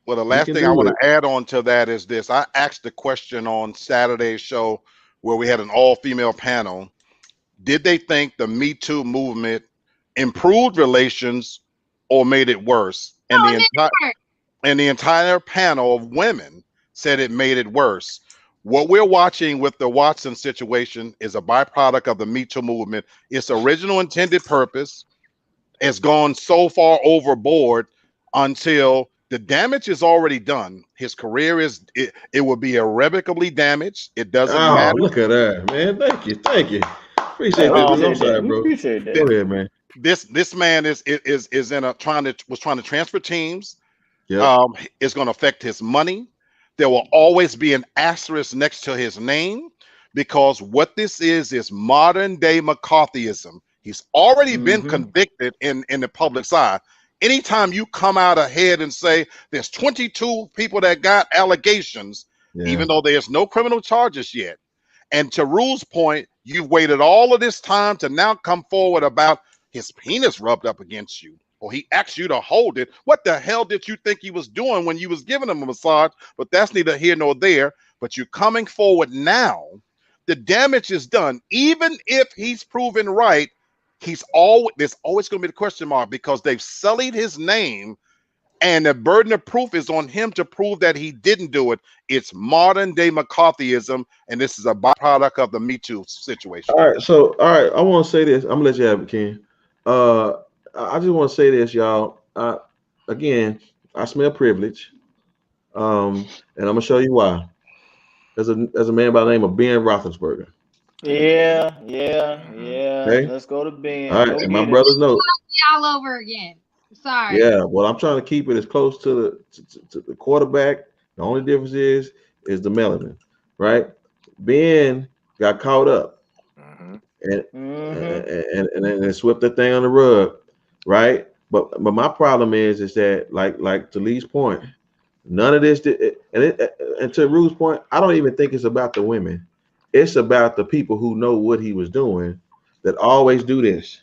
Well, the last thing I want to add on to that is this. I asked the question on Saturday's show where we had an all-female panel. Did they think the Me Too movement improved relations or made it worse? And the entire panel of women said it made it worse. What we're watching with the Watson situation is a byproduct of the Me Too movement. Its original intended purpose has gone so far overboard until the damage is already done. His career it will be irrevocably damaged. It doesn't matter. Look at that, man. Thank you. Appreciate that. I'm sorry, bro. Appreciate that. Go ahead, man. This man was trying to transfer teams. Yep. It's going to affect his money. There will always be an asterisk next to his name because what this is modern day McCarthyism. He's already been convicted in the public's eye. Anytime you come out ahead and say there's 22 people that got allegations, even though there's no criminal charges yet. And to Rule's point, you've waited all of this time to now come forward about his penis rubbed up against you, or he asked you to hold it. What the hell did you think he was doing when you was giving him a massage? But that's neither here nor there. But you're coming forward now. The damage is done. Even if he's proven right, there's always going to be the question mark because they've sullied his name, and the burden of proof is on him to prove that he didn't do it. It's modern day McCarthyism, and this is a byproduct of the Me Too situation. All right. I want to say this. I'm gonna let you have it, Ken. I just want to say this, y'all. Again, I smell privilege, and I'm gonna show you why. There's a man by the name of Ben Roethlisberger. Yeah. Okay. Let's go to Ben. All right, and my brothers know. All over again. Sorry. Yeah, well, I'm trying to keep it as close to the quarterback. The only difference is the melanin, right? Ben got caught up, and swept that thing on the rug, right? But my problem is that like to Lee's point, none of this and to Rue's point, I don't even think it's about the women. It's about the people who know what he was doing that always do this.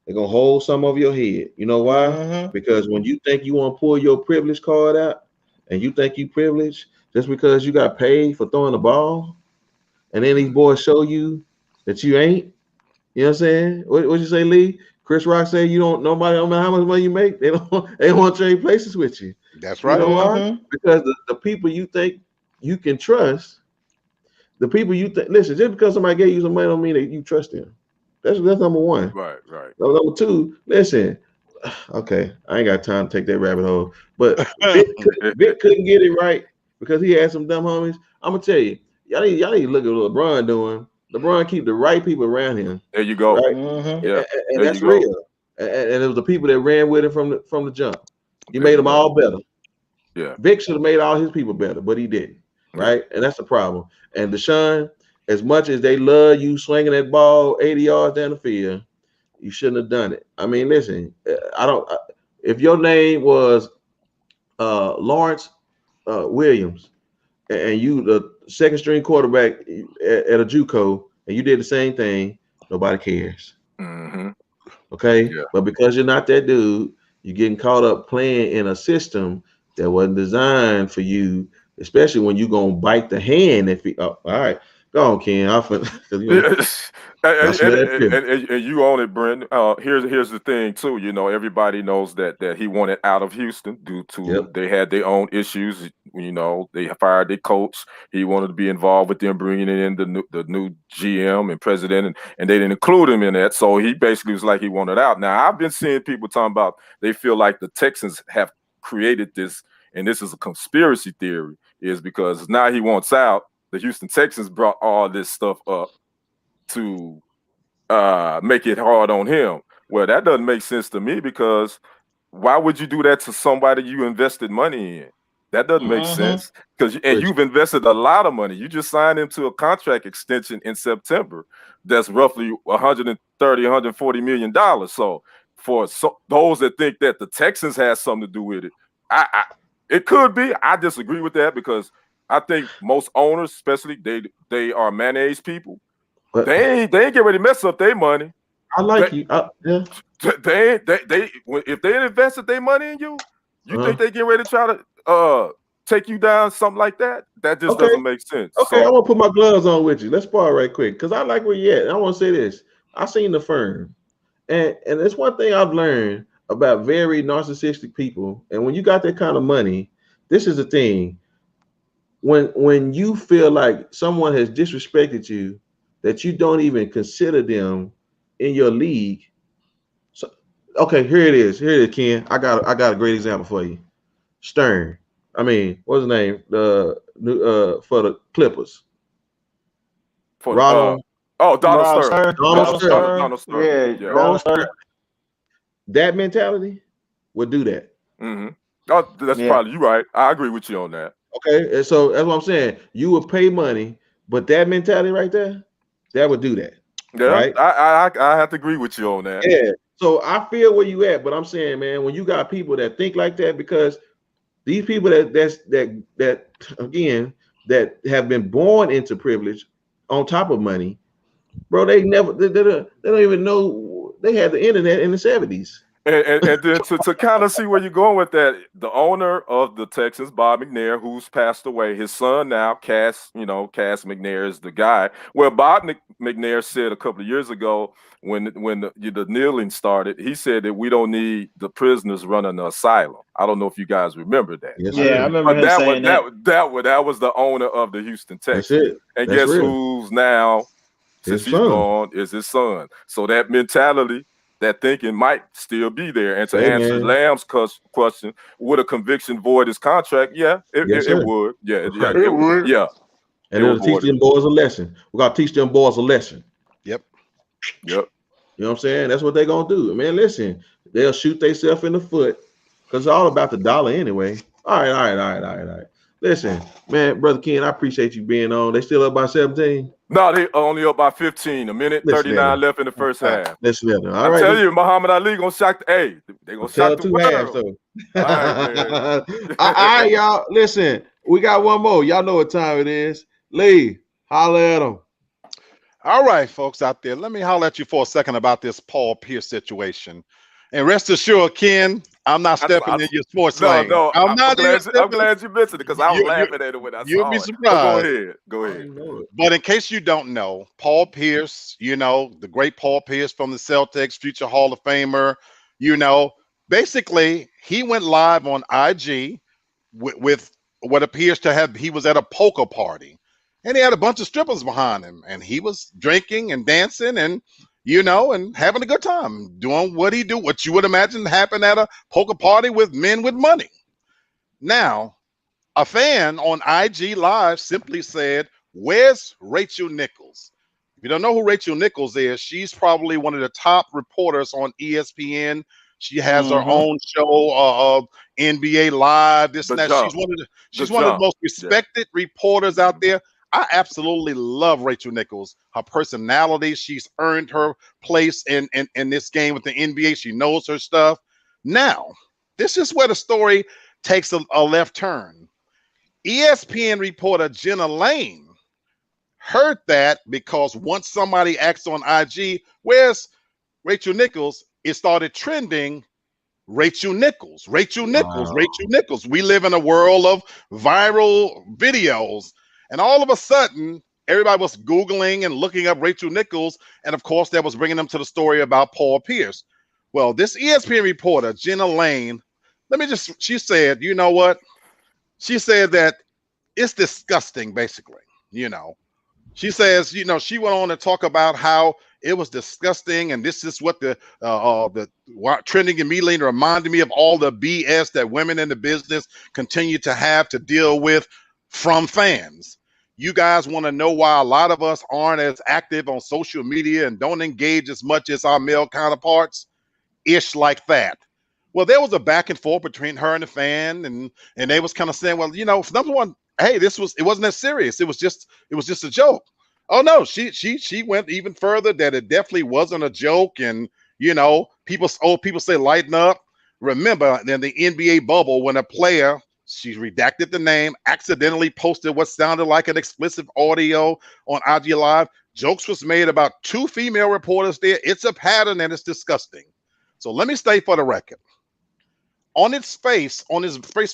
They're gonna hold some over your head. You know why? Because when you think you want to pull your privilege card out and you think you privileged just because you got paid for throwing the ball, and then these boys show you that you ain't, you know what I'm saying? What'd you say, Lee? Chris Rock said you don't. Nobody, no matter how much money you make, they don't want to trade places with you. That's You right. know why? Because the people you think you can trust, the people you think. Listen, just because somebody gave you some money don't mean that you trust them. That's number one. Right. Number two, listen. Okay, I ain't got time to take that rabbit hole. But Vic couldn't get it right because he had some dumb homies. I'm gonna tell you, y'all need to look at what LeBron doing. LeBron keep the right people around him. There you go. Right? Yeah, and that's real. And it was the people that ran with him from the jump. He made them all better. Yeah. Vic should have made all his people better, but he didn't. Right? And that's the problem. And Deshaun, as much as they love you swinging that ball 80 yards down the field, you shouldn't have done it. I mean, listen, if your name was Lawrence Williams and you the second string quarterback at a JUCO and you did the same thing, nobody cares. Okay? Yeah. But because you're not that dude, you're getting caught up playing in a system that wasn't designed for you, especially when you're going to bite the hand. All right. Go on, Ken. And you own it, Brenton. Here's the thing too. You know, everybody knows that he wanted out of Houston due to they had their own issues. You know, they fired their coach. He wanted to be involved with them bringing in the new GM and president, and they didn't include him in that. So he basically was like he wanted out. Now I've been seeing people talking about they feel like the Texans have created this, and this is a conspiracy theory, is because now he wants out. The Houston Texans brought all this stuff up to make it hard on him. Well, that doesn't make sense to me because why would you do that to somebody you invested money in? That doesn't make sense because you've invested a lot of money. You just signed into a contract extension in September that's roughly $130, $140 million. So for those that think that the Texans had something to do with it, it could be. I disagree with that because I think most owners, especially, they are mayonnaise people. But they ain't get ready to mess up their money. I like you. Yeah. They if they invested their money in you, you think they get ready to try to take you down, something like that? That just doesn't make sense. Okay, I want to put my gloves on with you. Let's spar right quick because I like where you're at. I want to say this. I seen the firm, and it's one thing I've learned about very narcissistic people. And when you got that kind of money, this is the thing. When you feel like someone has disrespected you, that you don't even consider them in your league. So, okay, here it is, Ken. I got a great example for you. Stern. I mean, what's his name? The for the Clippers. Donald Stern. Donald Stern. That mentality would do that. Oh, that's probably you right. I agree with you on that. Okay, and so that's what I'm saying. You would pay money, but that mentality right there, that would do that. Yeah, right? I have to agree with you on that. Yeah. So I feel where you at, but I'm saying, man, when you got people that think like that, because these people that again that have been born into privilege on top of money, bro, they don't even know they had the internet in the 70s. And then to kind of see where you're going with that, the owner of the Texans, Bob McNair, who's passed away, his son now, Cass McNair is the guy. Well, Bob McNair said a couple of years ago when the kneeling started, he said that we don't need the prisoners running the asylum. I don't know if you guys remember that. Yes, I remember him saying that. That was the owner of the Houston Texans. That's it. And guess who's now, since he's gone, is his son. So that mentality, that thinking might still be there. And to answer Lamb's question, would a conviction void his contract? Yeah, it would. Yeah, it would. Yeah. And it will teach them boys a lesson. We got to teach them boys a lesson. Yep. You know what I'm saying? That's what they're going to do. Man, listen, they'll shoot themselves in the foot because it's all about the dollar anyway. All right. Listen, man, Brother Ken, I appreciate you being on. They still up by 17? No, they only up by 15. A minute 39 left in the first half. Let's let them. I tell you, Muhammad Ali gonna shock they gonna shock the world. All right, y'all. Listen, we got one more. Y'all know what time it is. Lee, holler at them. All right, folks out there. Let me holler at you for a second about this Paul Pierce situation. And rest assured, Ken, I'm not stepping in your sports lane. I'm not glad you mentioned it because I was laughing at it when I you'll saw be it. surprised. Go ahead. But in case you don't know, Paul Pierce, you know, the great Paul Pierce from the Celtics, future Hall of Famer, you know, basically he went live on IG with what appears to have, he was at a poker party and he had a bunch of strippers behind him and he was drinking and dancing and, you know, and having a good time doing what you would imagine happen at a poker party with men with money. Now, a fan on IG Live simply said, "Where's Rachel Nichols?" If you don't know who Rachel Nichols is, she's probably one of the top reporters on ESPN. She has her own show, NBA Live, this and that. She's one of the most respected reporters out there. I absolutely love Rachel Nichols. Her personality, she's earned her place in this game with the NBA. She knows her stuff. Now, this is where the story takes a left turn. ESPN reporter Jenna Lane heard that because once somebody asked on IG, "Where's Rachel Nichols?" it started trending. Rachel Nichols. Rachel Nichols. We live in a world of viral videos. And all of a sudden, everybody was Googling and looking up Rachel Nichols. And of course, that was bringing them to the story about Paul Pierce. Well, this ESPN reporter, Jenna Lane, she said, you know what? She said that it's disgusting, basically, you know. She says, you know, she went on to talk about how it was disgusting, and this is what the trending immediately reminded me of all the BS that women in the business continue to have to deal with from fans. You guys want to know why a lot of us aren't as active on social media and don't engage as much as our male counterparts? Ish like that. Well, there was a back and forth between her and the fan, and they was kind of saying, well, you know, for number one, hey, it wasn't that serious. It was just a joke. Oh no, she went even further that it definitely wasn't a joke. And you know, people say lighten up. Remember, in the NBA bubble, when a player, she redacted the name, accidentally posted what sounded like an explicit audio on IG Live. Jokes was made about 2 female reporters there. It's a pattern and it's disgusting. So let me state for the record. On its face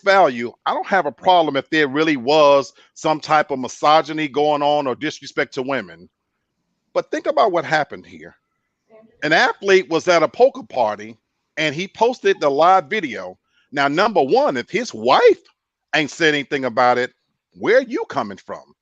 value, I don't have a problem if there really was some type of misogyny going on or disrespect to women. But think about what happened here. An athlete was at a poker party and he posted the live video. Now, number one, if his wife ain't said anything about it, where are you coming from?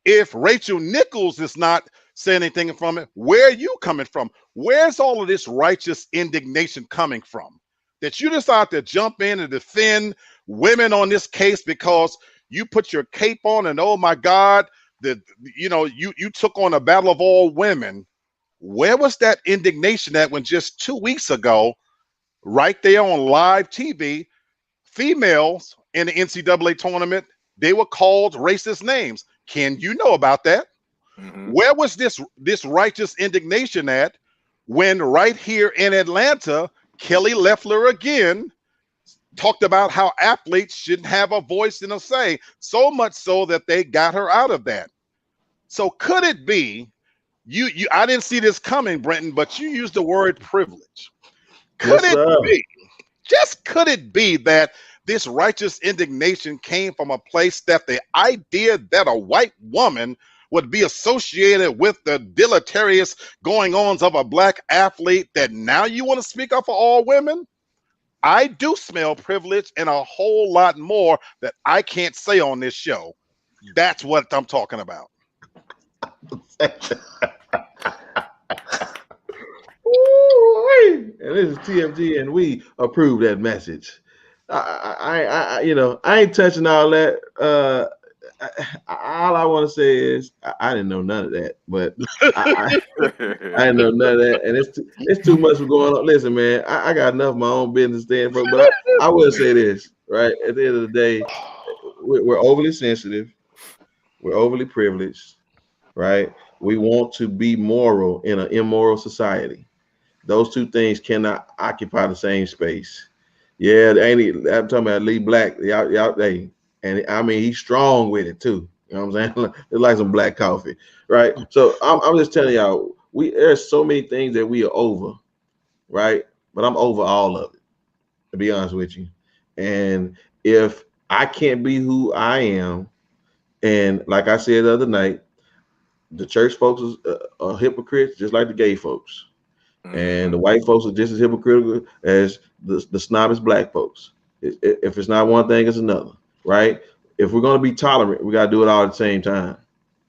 If Rachel Nichols is not saying anything from it, where are you coming from? Where's all of this righteous indignation coming from? That you decide to jump in and defend women on this case because you put your cape on and oh my God, you took on a battle of all women. Where was that indignation at when just 2 weeks ago, right there on live TV, females in the NCAA tournament, they were called racist names? Ken, you know about that? Mm-hmm. Where was this righteous indignation at when right here in Atlanta, Kelly Loeffler again talked about how athletes shouldn't have a voice and a say, so much so that they got her out of that. So could it be, I didn't see this coming, Brenton, but you used the word privilege. Could it be that this righteous indignation came from a place that the idea that a white woman would be associated with the deleterious going-ons of a black athlete, that now you want to speak up for all women? I do smell privilege and a whole lot more that I can't say on this show. That's what I'm talking about. And this is TFG, and we approve that message. I ain't touching all that. All I want to say is I didn't know none of that, but I didn't know none of that, and it's too much going on. Listen, man, I got enough of my own business stand for, but I will say this, right? At the end of the day, we're overly sensitive, we're overly privileged, right? We want to be moral in an immoral society. Those two things cannot occupy the same space. Yeah, I'm talking about Lee Black, y'all, and I mean, he's strong with it too. You know what I'm saying? It's like some black coffee, right? So I'm just telling y'all, there's so many things that we are over, right? but I'm over all of it, to be honest with you. And if I can't be who I am, and like I said the other night, the church folks are hypocrites just like the gay folks. And the white folks are just as hypocritical as the snobbish black folks. If it's not one thing, it's another, right? If we're going to be tolerant, we got to do it all at the same time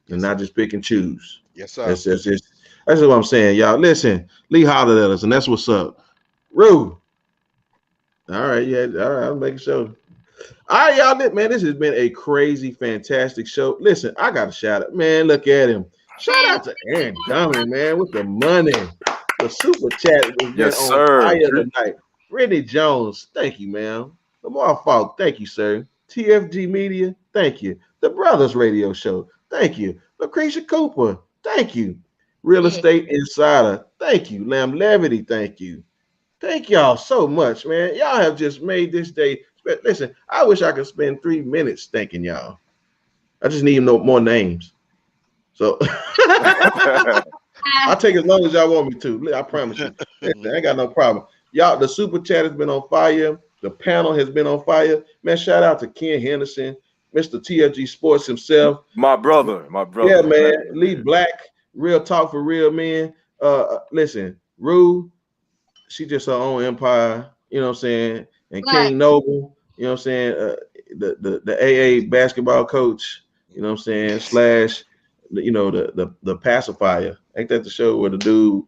and not just pick and choose. Yes, sir. That's what I'm saying, y'all. Listen, Lee hollered at us, and that's what's up. Rue. All right, yeah, all right, I'm making sure. All right, y'all, man, this has been a crazy, fantastic show. Listen, I got to shout out. Man, look at him. Shout out to Aaron Dummy, man, with the money. The super chat has been on fire tonight. Brittany Jones, thank you, man. Lamar Falk, thank you, sir. TFG Media, thank you. The Brothers Radio Show, thank you. Lucretia Cooper, thank you. Real Estate Insider, thank you. Lamb Levity, thank you. Thank y'all so much, man. Y'all have just made this day. Listen, I wish I could spend 3 minutes thanking y'all. I just need more names. So I'll take as long as y'all want me to. I promise you. Listen, I ain't got no problem. Y'all, the super chat has been on fire. The panel has been on fire. Man, shout out to Ken Henderson, Mr. TFG Sports himself. My brother. Yeah, man. Lee Black, Real Talk for Real Men. Listen, Rue, she just her own empire, you know what I'm saying? And King Noble, you know what I'm saying? The AA basketball coach, you know what I'm saying? / the pacifier. Ain't that the show where the dude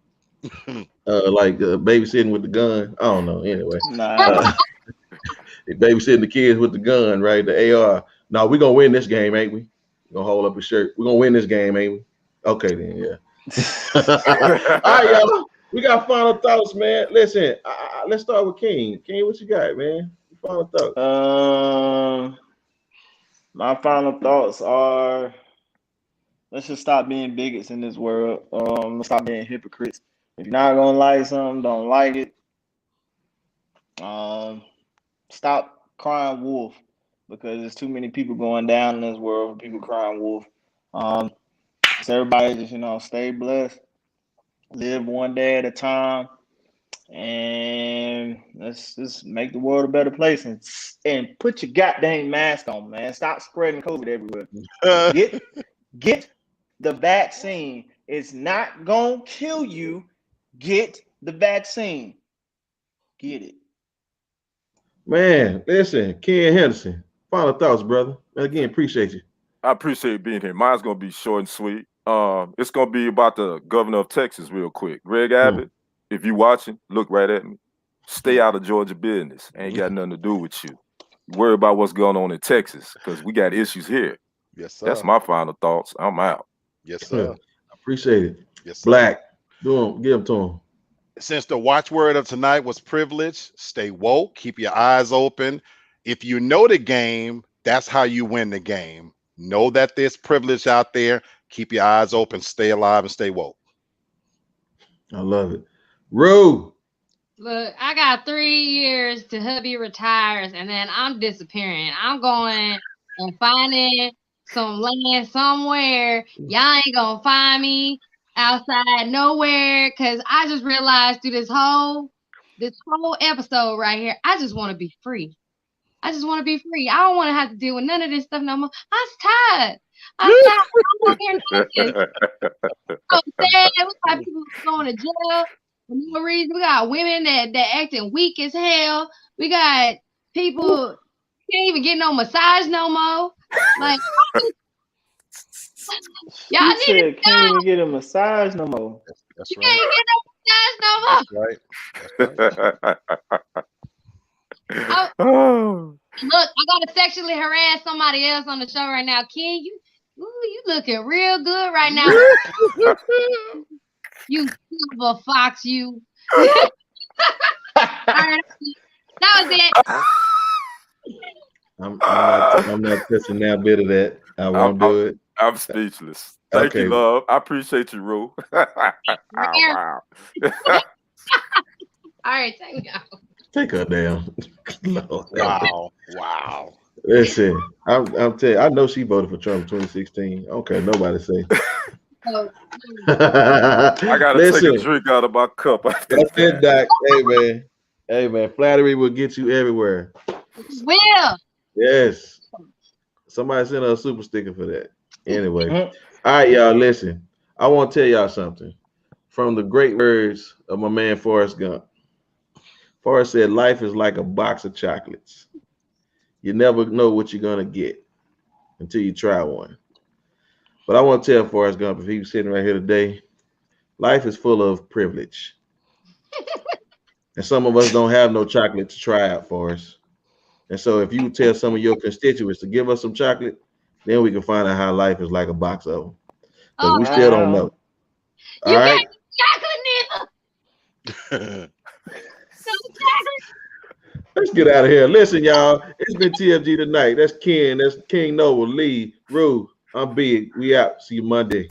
babysitting with the gun? I don't know. Anyway, babysitting the kids with the gun, right? The AR. No, we're gonna win this game, ain't we? We're gonna hold up his shirt. We're gonna win this game, ain't we? Okay, then, yeah. All right, y'all. We got final thoughts, man. Listen, let's start with King. King, what you got, man? Final thoughts. My final thoughts are: let's just stop being bigots in this world. Let's stop being hypocrites. If you're not gonna like something, don't like it. Stop crying wolf, because there's too many people going down in this world. People crying wolf. So everybody just stay blessed, live one day at a time, and let's just make the world a better place. And put your goddamn mask on, man. Stop spreading COVID everywhere. Get the vaccine. It's not gonna kill you. Get the vaccine. Get it. Man, listen, Ken Henderson. Final thoughts, brother. And again, appreciate you. I appreciate being here. Mine's gonna be short and sweet. It's gonna be about the governor of Texas real quick. Greg Abbott, if you watching, look right at me. Stay out of Georgia business. Ain't got nothing to do with you. Worry about what's going on in Texas, because we got issues here. Yes, sir. That's my final thoughts. I'm out. Yes, sir. Appreciate it. Yes, sir. Black, give them to him. Since the watchword of tonight was privilege, stay woke, keep your eyes open. If you know the game, that's how you win the game. Know that there's privilege out there. Keep your eyes open, stay alive, and stay woke. I love it. Rue. Look, I got 3 years to hubby retires, and then I'm disappearing. I'm going and finding some land somewhere. Y'all ain't gonna find me outside nowhere, because I just realized through this whole episode right here, I just want to be free. I just want to be free. I don't want to have to deal with none of this stuff no more. I'm tired. I'm not here nothing. I'm sad. We got people going to jail for no reason. We got women that acting weak as hell. We got people can't even get no massage no more. Like, y'all need to can't even get a massage no more. That's you right. can't get no massage no more. That's right. Oh, look, I gotta sexually harass somebody else on the show right now. Ken, you looking real good right now. You silver fox, you. All right, that was it. I'm not touching that bit of that. I won't do it. I'm speechless. Thank you, love. I appreciate you, Rue. Wow. All right, take me out. Take her down. Wow. Listen, I'm telling you, I know she voted for Trump in 2016. Okay, nobody say. So, I gotta take Listen, a drink out of my cup after that's it, that. Doc. Hey man, flattery will get you everywhere. Will. Yes. Somebody sent us a super sticker for that. Anyway, Mhm. all right, y'all. Listen, I want to tell y'all something from the great words of my man Forrest Gump. Forrest said, "Life is like a box of chocolates. You never know what you're gonna get until you try one." But I want to tell Forrest Gump, if he was sitting right here today, life is full of privilege, and some of us don't have no chocolate to try out for us. And so, if you tell some of your constituents to give us some chocolate, then we can find out how life is like a box of them, because Oh, we still don't Wow. know. All you right. can't get chocolate neither. No chocolate. Let's get out of here. Listen, y'all. It's been TFG tonight. That's Ken. That's King Noble, Lee, Rue. I'm Big. We out. See you Monday.